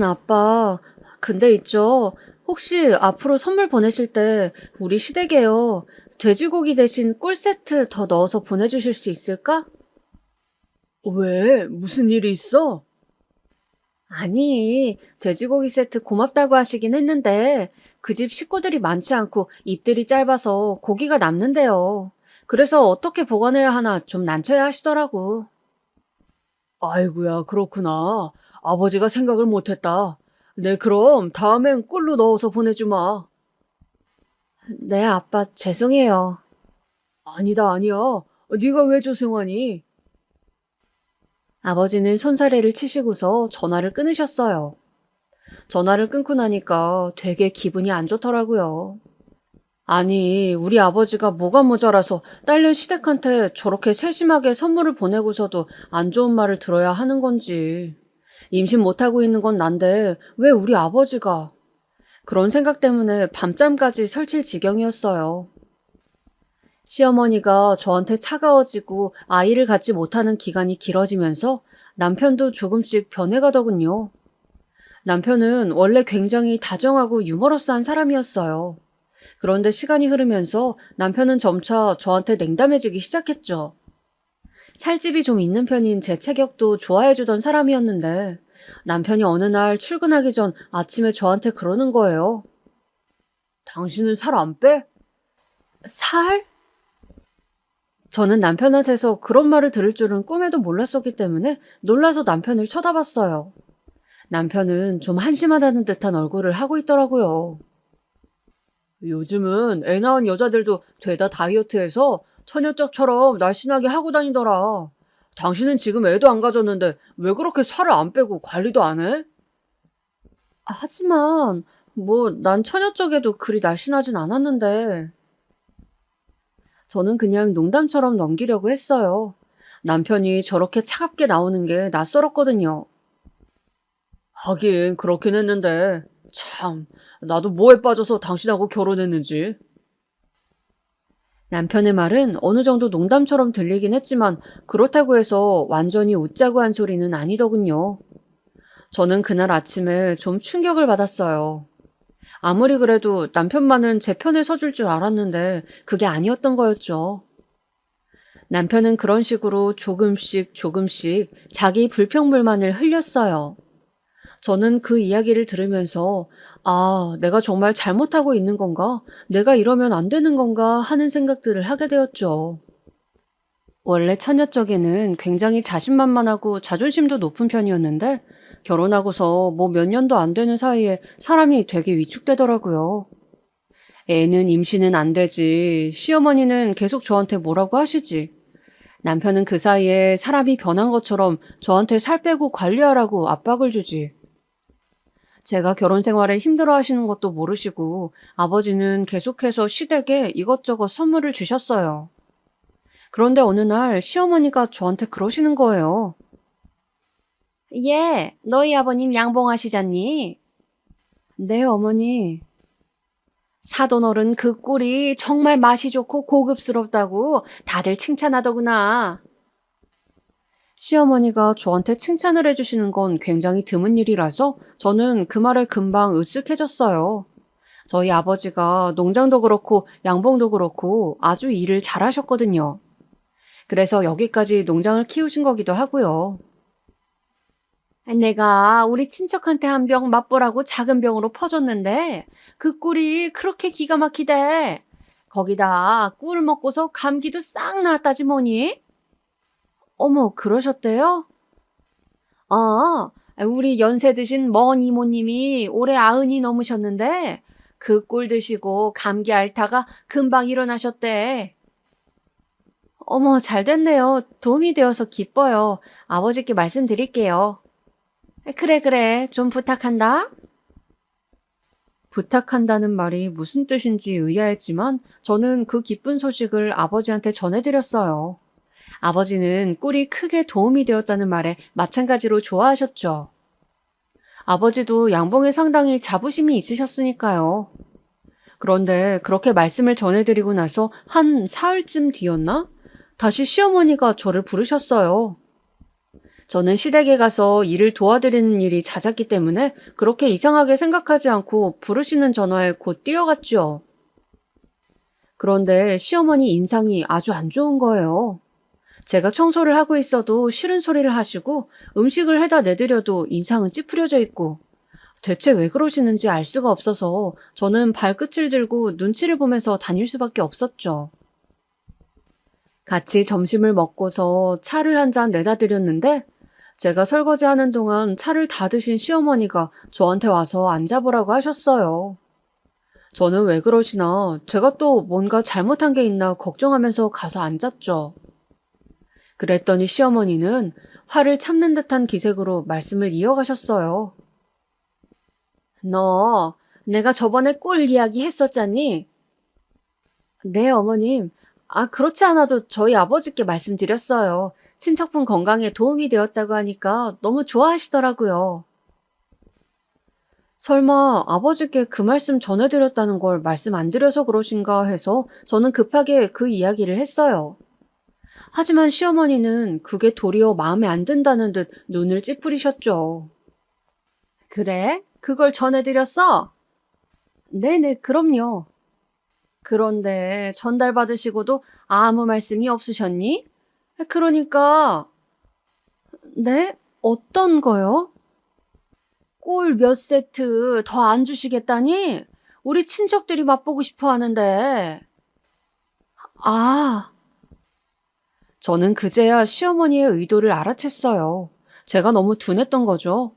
아빠. 근데 있죠. 혹시 앞으로 선물 보내실 때 우리 시댁에요. 돼지고기 대신 꿀 세트 더 넣어서 보내주실 수 있을까? 왜? 무슨 일이 있어? 아니, 돼지고기 세트 고맙다고 하시긴 했는데 그 집 식구들이 많지 않고 입들이 짧아서 고기가 남는데요. 그래서 어떻게 보관해야 하나 좀 난처해 하시더라고. 아이고야, 그렇구나. 아버지가 생각을 못했다. 네, 그럼 다음엔 꿀로 넣어서 보내주마. 네, 아빠, 죄송해요. 아니다, 아니야. 네가 왜 죄송하니? 아버지는 손사래를 치시고서 전화를 끊으셨어요. 전화를 끊고 나니까 되게 기분이 안 좋더라고요. 아니, 우리 아버지가 뭐가 모자라서 딸년 시댁한테 저렇게 세심하게 선물을 보내고서도 안 좋은 말을 들어야 하는 건지. 임신 못하고 있는 건 난데 왜 우리 아버지가. 그런 생각 때문에 밤잠까지 설칠 지경이었어요. 시어머니가 저한테 차가워지고 아이를 갖지 못하는 기간이 길어지면서 남편도 조금씩 변해가더군요. 남편은 원래 굉장히 다정하고 유머러스한 사람이었어요. 그런데 시간이 흐르면서 남편은 점차 저한테 냉담해지기 시작했죠. 살집이 좀 있는 편인 제 체격도 좋아해주던 사람이었는데 남편이 어느 날 출근하기 전 아침에 저한테 그러는 거예요. 당신은 살 안 빼? 살? 저는 남편한테서 그런 말을 들을 줄은 꿈에도 몰랐었기 때문에 놀라서 남편을 쳐다봤어요. 남편은 좀 한심하다는 듯한 얼굴을 하고 있더라고요. 요즘은 애 낳은 여자들도 죄다 다이어트해서 처녀적처럼 날씬하게 하고 다니더라. 당신은 지금 애도 안 가졌는데 왜 그렇게 살을 안 빼고 관리도 안 해? 하지만 난 처녀적에도 그리 날씬하진 않았는데. 저는 그냥 농담처럼 넘기려고 했어요. 남편이 저렇게 차갑게 나오는 게 낯설었거든요. 하긴 그렇긴 했는데 참 나도 뭐에 빠져서 당신하고 결혼했는지. 남편의 말은 어느 정도 농담처럼 들리긴 했지만 그렇다고 해서 완전히 웃자고 한 소리는 아니더군요. 저는 그날 아침에 좀 충격을 받았어요. 아무리 그래도 남편만은 제 편에 서줄 줄 알았는데 그게 아니었던 거였죠. 남편은 그런 식으로 조금씩 조금씩 자기 불평불만을 흘렸어요. 저는 그 이야기를 들으면서 내가 정말 잘못하고 있는 건가? 내가 이러면 안 되는 건가? 하는 생각들을 하게 되었죠. 원래 처녀 쪽에는 굉장히 자신만만하고 자존심도 높은 편이었는데 결혼하고서 뭐 몇 년도 안 되는 사이에 사람이 되게 위축되더라고요. 애는 임신은 안 되지. 시어머니는 계속 저한테 뭐라고 하시지. 남편은 그 사이에 사람이 변한 것처럼 저한테 살 빼고 관리하라고 압박을 주지. 제가 결혼 생활에 힘들어 하시는 것도 모르시고 아버지는 계속해서 시댁에 이것저것 선물을 주셨어요. 그런데 어느 날 시어머니가 저한테 그러시는 거예요. 예, 너희 아버님 양봉하시잖니? 네, 어머니. 사돈어른 그 꿀이 정말 맛이 좋고 고급스럽다고 다들 칭찬하더구나. 시어머니가 저한테 칭찬을 해주시는 건 굉장히 드문 일이라서 저는 그 말에 금방 으쓱해졌어요. 저희 아버지가 농장도 그렇고 양봉도 그렇고 아주 일을 잘하셨거든요. 그래서 여기까지 농장을 키우신 거기도 하고요. 내가 우리 친척한테 한 병 맛보라고 작은 병으로 퍼줬는데 그 꿀이 그렇게 기가 막히대. 거기다 꿀 먹고서 감기도 싹 나았다지 뭐니? 어머, 그러셨대요? 우리 연세 드신 먼 이모님이 올해 90이 넘으셨는데 그 꿀 드시고 감기 앓다가 금방 일어나셨대. 어머, 잘 됐네요. 도움이 되어서 기뻐요. 아버지께 말씀드릴게요. 그래, 그래. 좀 부탁한다. 부탁한다는 말이 무슨 뜻인지 의아했지만 저는 그 기쁜 소식을 아버지한테 전해드렸어요. 아버지는 꿀이 크게 도움이 되었다는 말에 마찬가지로 좋아하셨죠. 아버지도 양봉에 상당히 자부심이 있으셨으니까요. 그런데 그렇게 말씀을 전해드리고 나서 한 사흘쯤 뒤였나? 다시 시어머니가 저를 부르셨어요. 저는 시댁에 가서 일을 도와드리는 일이 잦았기 때문에 그렇게 이상하게 생각하지 않고 부르시는 전화에 곧 뛰어갔죠. 그런데 시어머니 인상이 아주 안 좋은 거예요. 제가 청소를 하고 있어도 싫은 소리를 하시고 음식을 해다 내드려도 인상은 찌푸려져 있고 대체 왜 그러시는지 알 수가 없어서 저는 발끝을 들고 눈치를 보면서 다닐 수밖에 없었죠. 같이 점심을 먹고서 차를 한 잔 내다 드렸는데 제가 설거지하는 동안 차를 다 드신 시어머니가 저한테 와서 앉아보라고 하셨어요. 저는 왜 그러시나 제가 또 뭔가 잘못한 게 있나 걱정하면서 가서 앉았죠. 그랬더니 시어머니는 화를 참는 듯한 기색으로 말씀을 이어가셨어요. 너 내가 저번에 꿀 이야기 했었잖니? 네, 어머님. 그렇지 않아도 저희 아버지께 말씀드렸어요. 친척분 건강에 도움이 되었다고 하니까 너무 좋아하시더라고요. 설마 아버지께 그 말씀 전해드렸다는 걸 말씀 안 드려서 그러신가 해서 저는 급하게 그 이야기를 했어요. 하지만 시어머니는 그게 도리어 마음에 안 든다는 듯 눈을 찌푸리셨죠. 그래? 그걸 전해드렸어? 네네, 그럼요. 그런데 전달받으시고도 아무 말씀이 없으셨니? 그러니까, 네? 어떤 거요? 꿀 몇 세트 더 안 주시겠다니? 우리 친척들이 맛보고 싶어 하는데. 아, 저는 그제야 시어머니의 의도를 알아챘어요. 제가 너무 둔했던 거죠.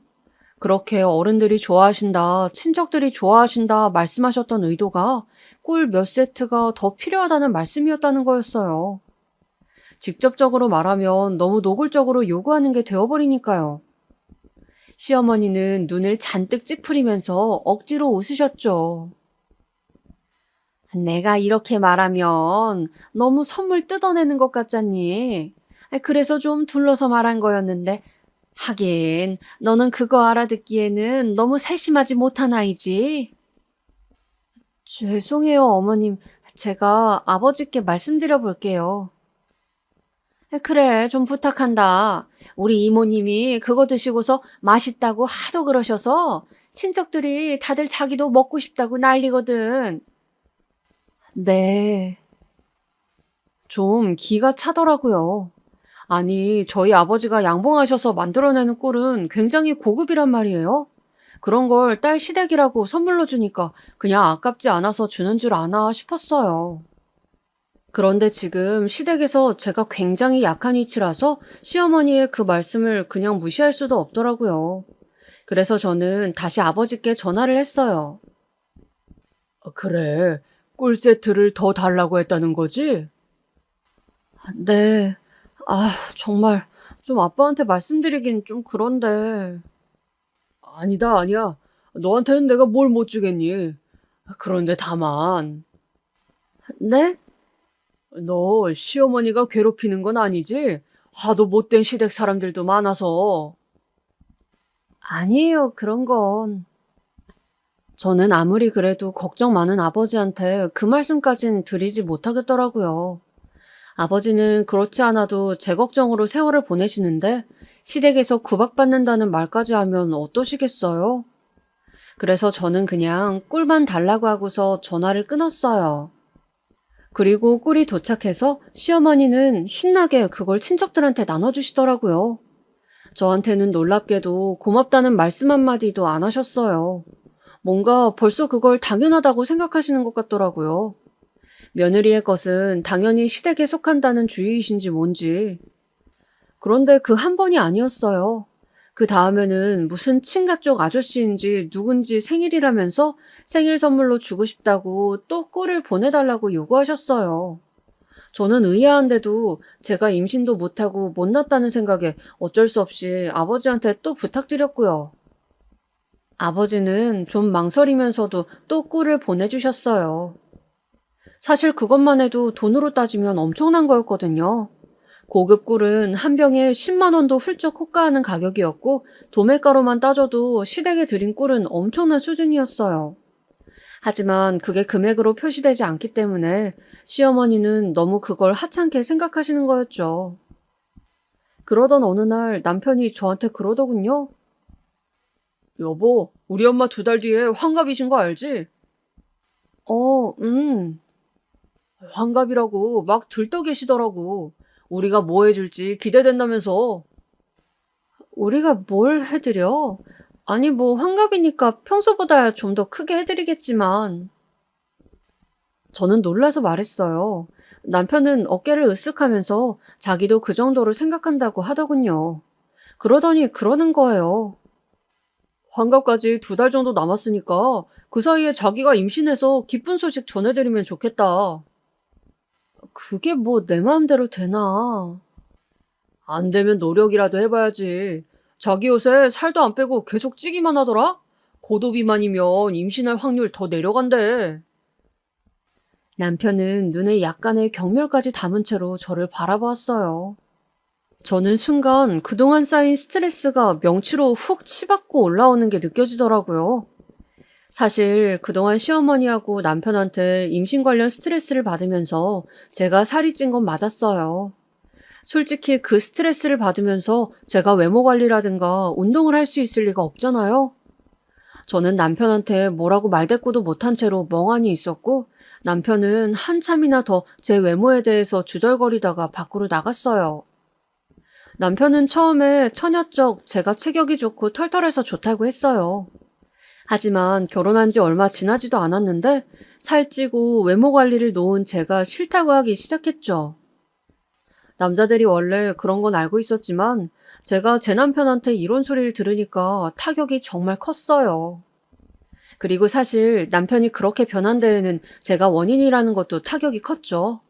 그렇게 어른들이 좋아하신다, 친척들이 좋아하신다 말씀하셨던 의도가 꿀 몇 세트가 더 필요하다는 말씀이었다는 거였어요. 직접적으로 말하면 너무 노골적으로 요구하는 게 되어버리니까요. 시어머니는 눈을 잔뜩 찌푸리면서 억지로 웃으셨죠. 내가 이렇게 말하면 너무 선물 뜯어내는 것 같잖니. 그래서 좀 둘러서 말한 거였는데 하긴 너는 그거 알아듣기에는 너무 세심하지 못한 아이지. 죄송해요, 어머님. 제가 아버지께 말씀드려 볼게요. 그래, 좀 부탁한다. 우리 이모님이 그거 드시고서 맛있다고 하도 그러셔서 친척들이 다들 자기도 먹고 싶다고 난리거든. 네. 좀 기가 차더라고요. 아니, 저희 아버지가 양봉하셔서 만들어내는 꿀은 굉장히 고급이란 말이에요. 그런 걸 딸 시댁이라고 선물로 주니까 그냥 아깝지 않아서 주는 줄 아나 싶었어요. 그런데 지금 시댁에서 제가 굉장히 약한 위치라서 시어머니의 그 말씀을 그냥 무시할 수도 없더라고요. 그래서 저는 다시 아버지께 전화를 했어요. 그래, 꿀 세트를 더 달라고 했다는 거지? 네. 아, 정말 좀 아빠한테 말씀드리긴 좀 그런데. 아니다, 아니야. 너한테는 내가 뭘 못 주겠니? 그런데 다만, 네? 너 시어머니가 괴롭히는 건 아니지? 하도 못된 시댁 사람들도 많아서. 아니에요, 그런 건. 저는 아무리 그래도 걱정 많은 아버지한테 그 말씀까진 드리지 못하겠더라고요. 아버지는 그렇지 않아도 제 걱정으로 세월을 보내시는데 시댁에서 구박받는다는 말까지 하면 어떠시겠어요? 그래서 저는 그냥 꿀만 달라고 하고서 전화를 끊었어요. 그리고 꿀이 도착해서 시어머니는 신나게 그걸 친척들한테 나눠주시더라고요. 저한테는 놀랍게도 고맙다는 말씀 한마디도 안 하셨어요. 뭔가 벌써 그걸 당연하다고 생각하시는 것 같더라고요. 며느리의 것은 당연히 시댁에 속한다는 주의이신지 뭔지. 그런데 그 한 번이 아니었어요. 그 다음에는 무슨 친가 쪽 아저씨인지 누군지 생일이라면서 생일 선물로 주고 싶다고 또 꿀을 보내달라고 요구하셨어요. 저는 의아한데도 제가 임신도 못하고 못났다는 생각에 어쩔 수 없이 아버지한테 또 부탁드렸고요. 아버지는 좀 망설이면서도 또 꿀을 보내주셨어요. 사실 그것만 해도 돈으로 따지면 엄청난 거였거든요. 고급 꿀은 한 병에 10만 원도 훌쩍 호가하는 가격이었고 도매가로만 따져도 시댁에 들인 꿀은 엄청난 수준이었어요. 하지만 그게 금액으로 표시되지 않기 때문에 시어머니는 너무 그걸 하찮게 생각하시는 거였죠. 그러던 어느 날 남편이 저한테 그러더군요. 여보, 우리 엄마 2달 뒤에 환갑이신 거 알지? 어, 환갑이라고 막 들떠 계시더라고. 우리가 뭐 해줄지 기대된다면서. 우리가 뭘 해드려? 아니, 뭐, 환갑이니까 평소보다야 좀 더 크게 해드리겠지만. 저는 놀라서 말했어요. 남편은 어깨를 으쓱하면서 자기도 그 정도로 생각한다고 하더군요. 그러더니 그러는 거예요. 환갑까지 2달 정도 남았으니까 그 사이에 자기가 임신해서 기쁜 소식 전해드리면 좋겠다. 그게 뭐 내 마음대로 되나? 안 되면 노력이라도 해봐야지. 자기 요새 살도 안 빼고 계속 찌기만 하더라? 고도비만이면 임신할 확률 더 내려간대. 남편은 눈에 약간의 경멸까지 담은 채로 저를 바라보았어요. 저는 순간 그동안 쌓인 스트레스가 명치로 훅 치받고 올라오는 게 느껴지더라고요. 사실 그동안 시어머니하고 남편한테 임신 관련 스트레스를 받으면서 제가 살이 찐 건 맞았어요. 솔직히 그 스트레스를 받으면서 제가 외모 관리라든가 운동을 할 수 있을 리가 없잖아요. 저는 남편한테 뭐라고 말대꾸도 못한 채로 멍하니 있었고 남편은 한참이나 더 제 외모에 대해서 주절거리다가 밖으로 나갔어요. 남편은 처음에 처녀적 제가 체격이 좋고 털털해서 좋다고 했어요. 하지만 결혼한 지 얼마 지나지도 않았는데 살찌고 외모 관리를 놓은 제가 싫다고 하기 시작했죠. 남자들이 원래 그런 건 알고 있었지만 제가 제 남편한테 이런 소리를 들으니까 타격이 정말 컸어요. 그리고 사실 남편이 그렇게 변한 데에는 제가 원인이라는 것도 타격이 컸죠.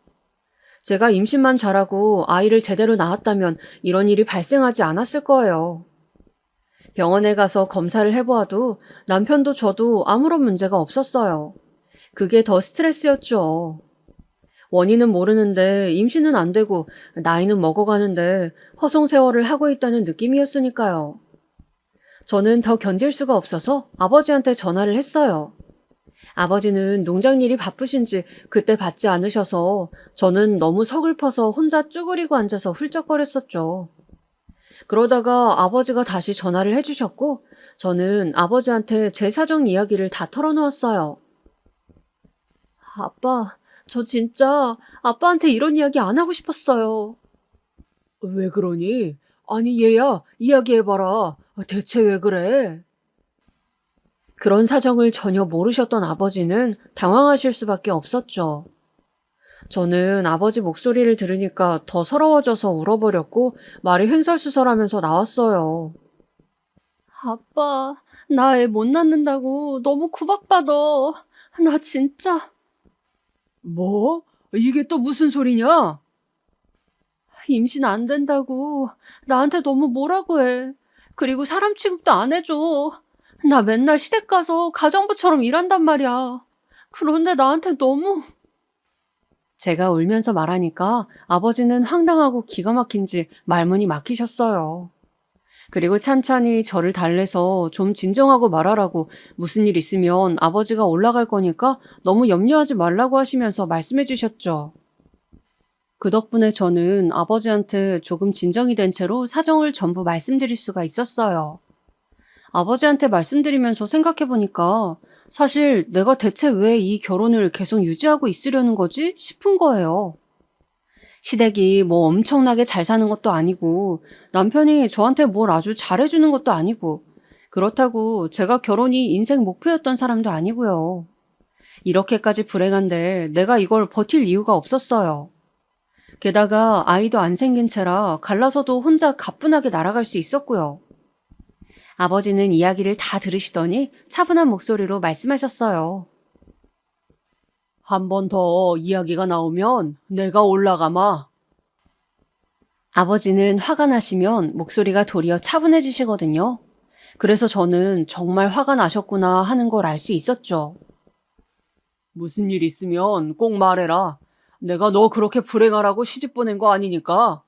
제가 임신만 잘하고 아이를 제대로 낳았다면 이런 일이 발생하지 않았을 거예요. 병원에 가서 검사를 해보아도 남편도 저도 아무런 문제가 없었어요. 그게 더 스트레스였죠. 원인은 모르는데 임신은 안 되고 나이는 먹어가는데 허송세월을 하고 있다는 느낌이었으니까요. 저는 더 견딜 수가 없어서 아버지한테 전화를 했어요. 아버지는 농장 일이 바쁘신지 그때 받지 않으셔서 저는 너무 서글퍼서 혼자 쭈그리고 앉아서 훌쩍거렸었죠. 그러다가 아버지가 다시 전화를 해주셨고 저는 아버지한테 제 사정 이야기를 다 털어놓았어요. 아빠, 저 진짜 아빠한테 이런 이야기 안 하고 싶었어요. 왜 그러니? 아니 얘야, 이야기해봐라. 대체 왜 그래? 그런 사정을 전혀 모르셨던 아버지는 당황하실 수밖에 없었죠. 저는 아버지 목소리를 들으니까 더 서러워져서 울어버렸고 말이 횡설수설하면서 나왔어요. 아빠, 나 애 못 낳는다고 너무 구박받아. 나 진짜. 뭐? 이게 또 무슨 소리냐? 임신 안 된다고 나한테 너무 뭐라고 해. 그리고 사람 취급도 안 해줘. 나 맨날 시댁 가서 가정부처럼 일한단 말이야. 그런데 나한테 너무. 제가 울면서 말하니까 아버지는 황당하고 기가 막힌지 말문이 막히셨어요. 그리고 찬찬히 저를 달래서 좀 진정하고 말하라고, 무슨 일 있으면 아버지가 올라갈 거니까 너무 염려하지 말라고 하시면서 말씀해 주셨죠. 그 덕분에 저는 아버지한테 조금 진정이 된 채로 사정을 전부 말씀드릴 수가 있었어요. 아버지한테 말씀드리면서 생각해보니까 사실 내가 대체 왜 이 결혼을 계속 유지하고 있으려는 거지 싶은 거예요. 시댁이 뭐 엄청나게 잘 사는 것도 아니고 남편이 저한테 뭘 아주 잘해주는 것도 아니고 그렇다고 제가 결혼이 인생 목표였던 사람도 아니고요. 이렇게까지 불행한데 내가 이걸 버틸 이유가 없었어요. 게다가 아이도 안 생긴 채라 갈라서도 혼자 가뿐하게 날아갈 수 있었고요. 아버지는 이야기를 다 들으시더니 차분한 목소리로 말씀하셨어요. 한 번 더 이야기가 나오면 내가 올라가마. 아버지는 화가 나시면 목소리가 도리어 차분해지시거든요. 그래서 저는 정말 화가 나셨구나 하는 걸 알 수 있었죠. 무슨 일 있으면 꼭 말해라. 내가 너 그렇게 불행하라고 시집 보낸 거 아니니까.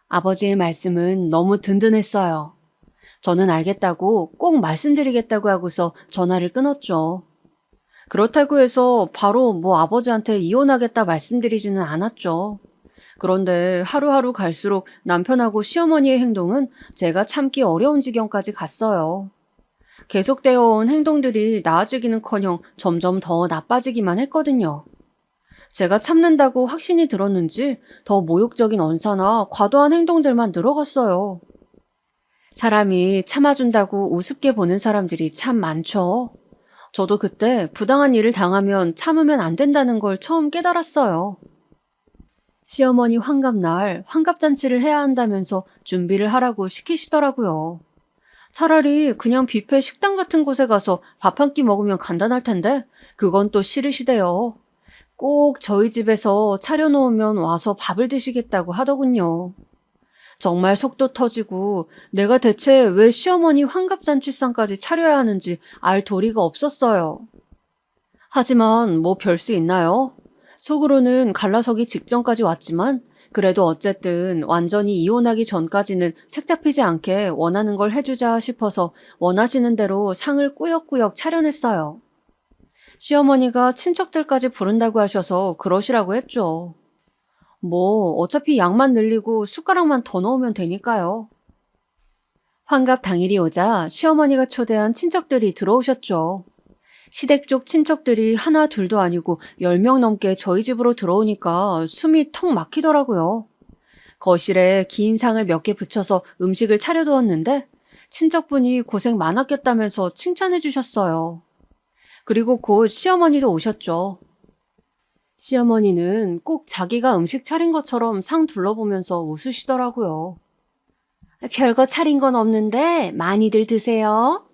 아버지의 말씀은 너무 든든했어요. 저는 알겠다고 꼭 말씀드리겠다고 하고서 전화를 끊었죠. 그렇다고 해서 바로 뭐 아버지한테 이혼하겠다 말씀드리지는 않았죠. 그런데 하루하루 갈수록 남편하고 시어머니의 행동은 제가 참기 어려운 지경까지 갔어요. 계속되어 온 행동들이 나아지기는커녕 점점 더 나빠지기만 했거든요. 제가 참는다고 확신이 들었는지 더 모욕적인 언사나 과도한 행동들만 늘어갔어요. 사람이 참아준다고 우습게 보는 사람들이 참 많죠. 저도 그때 부당한 일을 당하면 참으면 안 된다는 걸 처음 깨달았어요. 시어머니 환갑날 환갑잔치를 해야 한다면서 준비를 하라고 시키시더라고요. 차라리 그냥 뷔페 식당 같은 곳에 가서 밥 한 끼 먹으면 간단할 텐데 그건 또 싫으시대요. 꼭 저희 집에서 차려놓으면 와서 밥을 드시겠다고 하더군요. 정말 속도 터지고 내가 대체 왜 시어머니 환갑잔치상까지 차려야 하는지 알 도리가 없었어요. 하지만 뭐 별 수 있나요? 속으로는 갈라서기 직전까지 왔지만 그래도 어쨌든 완전히 이혼하기 전까지는 책 잡히지 않게 원하는 걸 해주자 싶어서 원하시는 대로 상을 꾸역꾸역 차려냈어요. 시어머니가 친척들까지 부른다고 하셔서 그러시라고 했죠. 뭐 어차피 양만 늘리고 숟가락만 더 넣으면 되니까요. 환갑 당일이 오자 시어머니가 초대한 친척들이 들어오셨죠. 시댁 쪽 친척들이 하나 둘도 아니고 10명 넘게 저희 집으로 들어오니까 숨이 턱 막히더라고요. 거실에 긴 상을 몇 개 붙여서 음식을 차려두었는데 친척분이 고생 많았겠다면서 칭찬해 주셨어요. 그리고 곧 시어머니도 오셨죠. 시어머니는 꼭 자기가 음식 차린 것처럼 상 둘러보면서 웃으시더라고요. 별거 차린 건 없는데 많이들 드세요.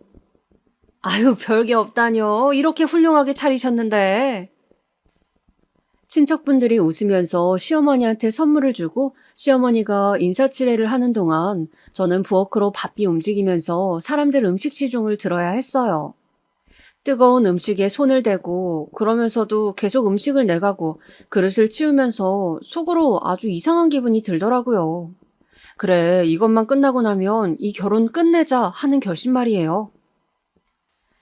아유, 별게 없다뇨. 이렇게 훌륭하게 차리셨는데. 친척분들이 웃으면서 시어머니한테 선물을 주고 시어머니가 인사치레를 하는 동안 저는 부엌으로 바삐 움직이면서 사람들 음식 시중을 들어야 했어요. 뜨거운 음식에 손을 대고 그러면서도 계속 음식을 내가고 그릇을 치우면서 속으로 아주 이상한 기분이 들더라고요. 그래, 이것만 끝나고 나면 이 결혼 끝내자 하는 결심말이에요.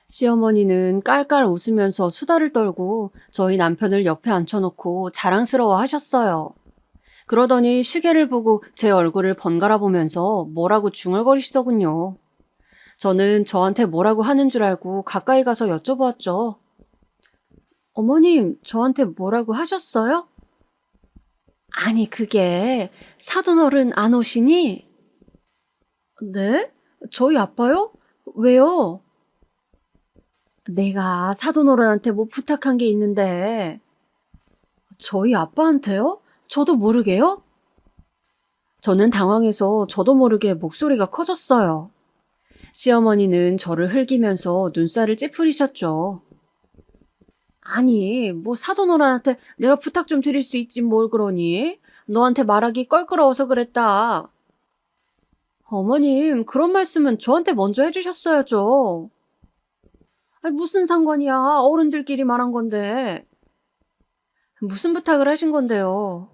시어머니는 깔깔 웃으면서 수다를 떨고 저희 남편을 옆에 앉혀놓고 자랑스러워 하셨어요. 그러더니 시계를 보고 제 얼굴을 번갈아 보면서 뭐라고 중얼거리시더군요. 저는 저한테 뭐라고 하는 줄 알고 가까이 가서 여쭤보았죠. 어머님, 저한테 뭐라고 하셨어요? 아니, 그게 사돈어른 안 오시니? 네? 저희 아빠요? 왜요? 내가 사돈어른한테 뭐 부탁한 게 있는데. 저희 아빠한테요? 저도 모르게요? 저는 당황해서 저도 모르게 목소리가 커졌어요. 시어머니는 저를 흘기면서 눈살을 찌푸리셨죠. 아니, 뭐 사돈어른한테 내가 부탁 좀 드릴 수 있지 뭘 그러니? 너한테 말하기 껄끄러워서 그랬다. 어머님, 그런 말씀은 저한테 먼저 해주셨어야죠. 아니, 무슨 상관이야. 어른들끼리 말한 건데. 무슨 부탁을 하신 건데요?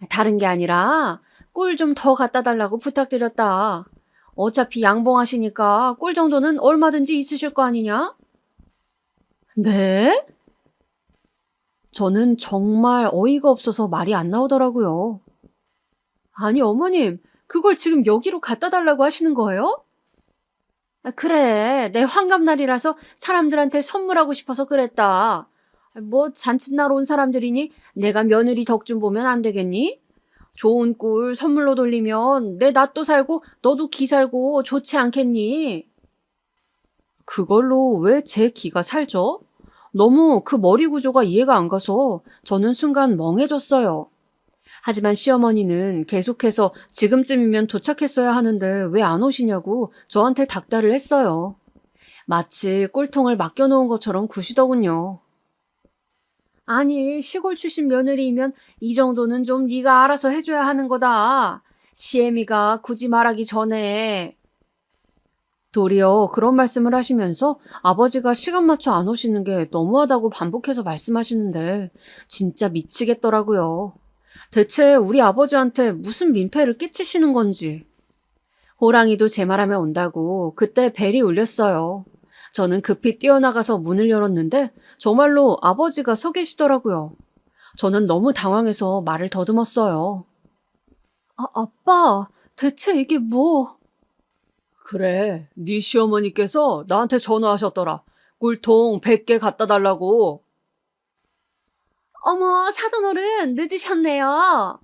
다른 게 아니라 꿀 좀 더 갖다 달라고 부탁드렸다. 어차피 양봉하시니까 꿀 정도는 얼마든지 있으실 거 아니냐? 네? 저는 정말 어이가 없어서 말이 안 나오더라고요. 아니, 어머님, 그걸 지금 여기로 갖다 달라고 하시는 거예요? 그래, 내 환갑날이라서 사람들한테 선물하고 싶어서 그랬다. 뭐 잔칫날 온 사람들이니 내가 며느리 덕 좀 보면 안 되겠니? 좋은 꿀 선물로 돌리면 내 낫도 살고 너도 기 살고 좋지 않겠니? 그걸로 왜 제 기가 살죠? 너무 그 머리 구조가 이해가 안 가서 저는 순간 멍해졌어요. 하지만 시어머니는 계속해서 지금쯤이면 도착했어야 하는데 왜 안 오시냐고 저한테 닥달을 했어요. 마치 꿀통을 맡겨놓은 것처럼 구시더군요. 아니, 시골 출신 며느리이면 이 정도는 좀 네가 알아서 해줘야 하는 거다. 시애미가 굳이 말하기 전에. 도리어 그런 말씀을 하시면서 아버지가 시간 맞춰 안 오시는 게 너무하다고 반복해서 말씀하시는데 진짜 미치겠더라고요. 대체 우리 아버지한테 무슨 민폐를 끼치시는 건지. 호랑이도 제 말하면 온다고 그때 벨이 울렸어요. 저는 급히 뛰어나가서 문을 열었는데 정말로 아버지가 서 계시더라고요. 저는 너무 당황해서 말을 더듬었어요. 아빠, 대체 이게 뭐? 그래, 네 시어머니께서 나한테 전화하셨더라. 꿀통 100개 갖다 달라고. 어머, 사돈어른 늦으셨네요.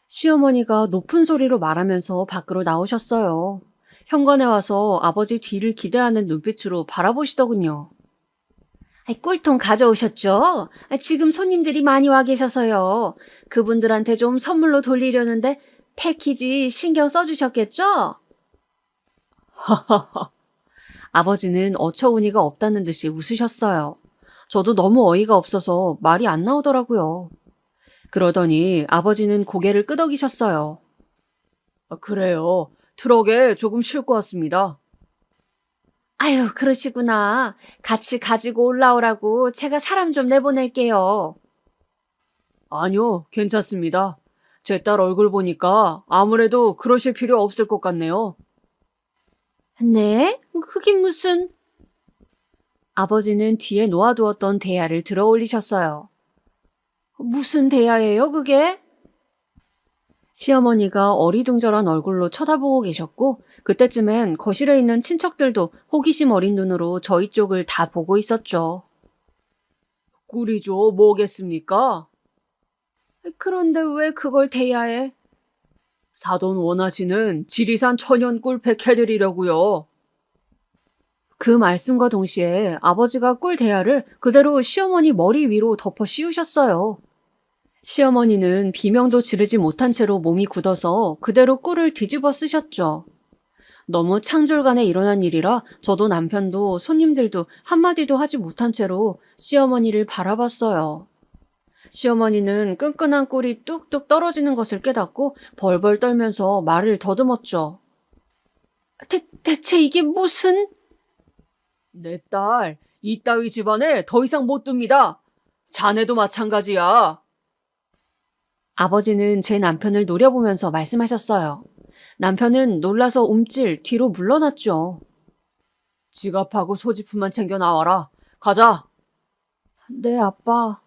시어머니가 높은 소리로 말하면서 밖으로 나오셨어요. 현관에 와서 아버지 뒤를 기대하는 눈빛으로 바라보시더군요. 꿀통 가져오셨죠? 지금 손님들이 많이 와 계셔서요. 그분들한테 좀 선물로 돌리려는데 패키지 신경 써주셨겠죠? 아버지는 어처구니가 없다는 듯이 웃으셨어요. 저도 너무 어이가 없어서 말이 안 나오더라고요. 그러더니 아버지는 고개를 끄덕이셨어요. 그래요. 트럭에 조금 싣고 왔습니다. 아유, 그러시구나. 같이 가지고 올라오라고 제가 사람 좀 내보낼게요. 아니요, 괜찮습니다. 제 딸 얼굴 보니까 아무래도 그러실 필요 없을 것 같네요. 네? 그게 무슨... 아버지는 뒤에 놓아두었던 대야를 들어 올리셨어요. 무슨 대야예요, 그게? 시어머니가 어리둥절한 얼굴로 쳐다보고 계셨고 그때쯤엔 거실에 있는 친척들도 호기심 어린 눈으로 저희 쪽을 다 보고 있었죠. 꿀이죠, 뭐겠습니까? 그런데 왜 그걸 대야해? 사돈 원하시는 지리산 천연꿀 100 해드리려고요. 그 말씀과 동시에 아버지가 꿀 대야를 그대로 시어머니 머리 위로 덮어 씌우셨어요. 시어머니는 비명도 지르지 못한 채로 몸이 굳어서 그대로 꿀을 뒤집어 쓰셨죠. 너무 창졸간에 일어난 일이라 저도 남편도 손님들도 한마디도 하지 못한 채로 시어머니를 바라봤어요. 시어머니는 끈끈한 꿀이 뚝뚝 떨어지는 것을 깨닫고 벌벌 떨면서 말을 더듬었죠. 대체 이게 무슨... 내 딸, 이따위 집안에 더 이상 못 둡니다. 자네도 마찬가지야. 아버지는 제 남편을 노려보면서 말씀하셨어요. 남편은 놀라서 움찔 뒤로 물러났죠. 지갑하고 소지품만 챙겨 나와라. 가자. 네, 아빠.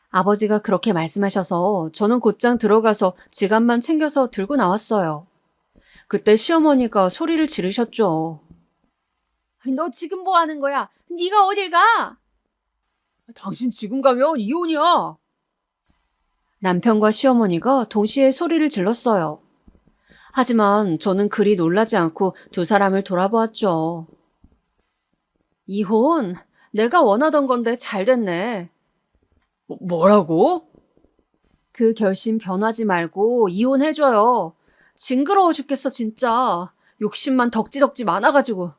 아버지가 그렇게 말씀하셔서 저는 곧장 들어가서 지갑만 챙겨서 들고 나왔어요. 그때 시어머니가 소리를 지르셨죠. 너 지금 뭐 하는 거야? 네가 어딜 가? 당신 지금 가면 이혼이야. 남편과 시어머니가 동시에 소리를 질렀어요. 하지만 저는 그리 놀라지 않고 두 사람을 돌아보았죠. 이혼? 내가 원하던 건데 잘 됐네. 뭐라고? 그 결심 변하지 말고 이혼해줘요. 징그러워 죽겠어, 진짜. 욕심만 덕지덕지 많아가지고.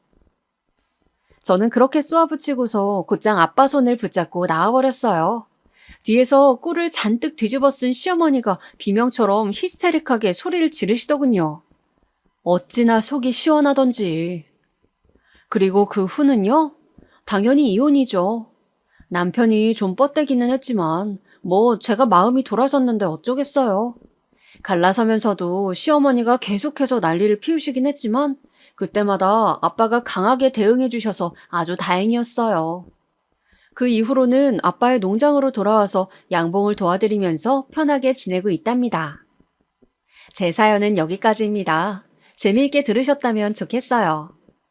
저는 그렇게 쏘아붙이고서 곧장 아빠 손을 붙잡고 나와버렸어요. 뒤에서 꿀을 잔뜩 뒤집어 쓴 시어머니가 비명처럼 히스테릭하게 소리를 지르시더군요. 어찌나 속이 시원하던지. 그리고 그 후는요? 당연히 이혼이죠. 남편이 좀 뻗대기는 했지만 제가 마음이 돌아섰는데 어쩌겠어요. 갈라서면서도 시어머니가 계속해서 난리를 피우시긴 했지만 그때마다 아빠가 강하게 대응해 주셔서 아주 다행이었어요. 그 이후로는 아빠의 농장으로 돌아와서 양봉을 도와드리면서 편하게 지내고 있답니다. 제 사연은 여기까지입니다. 재미있게 들으셨다면 좋겠어요.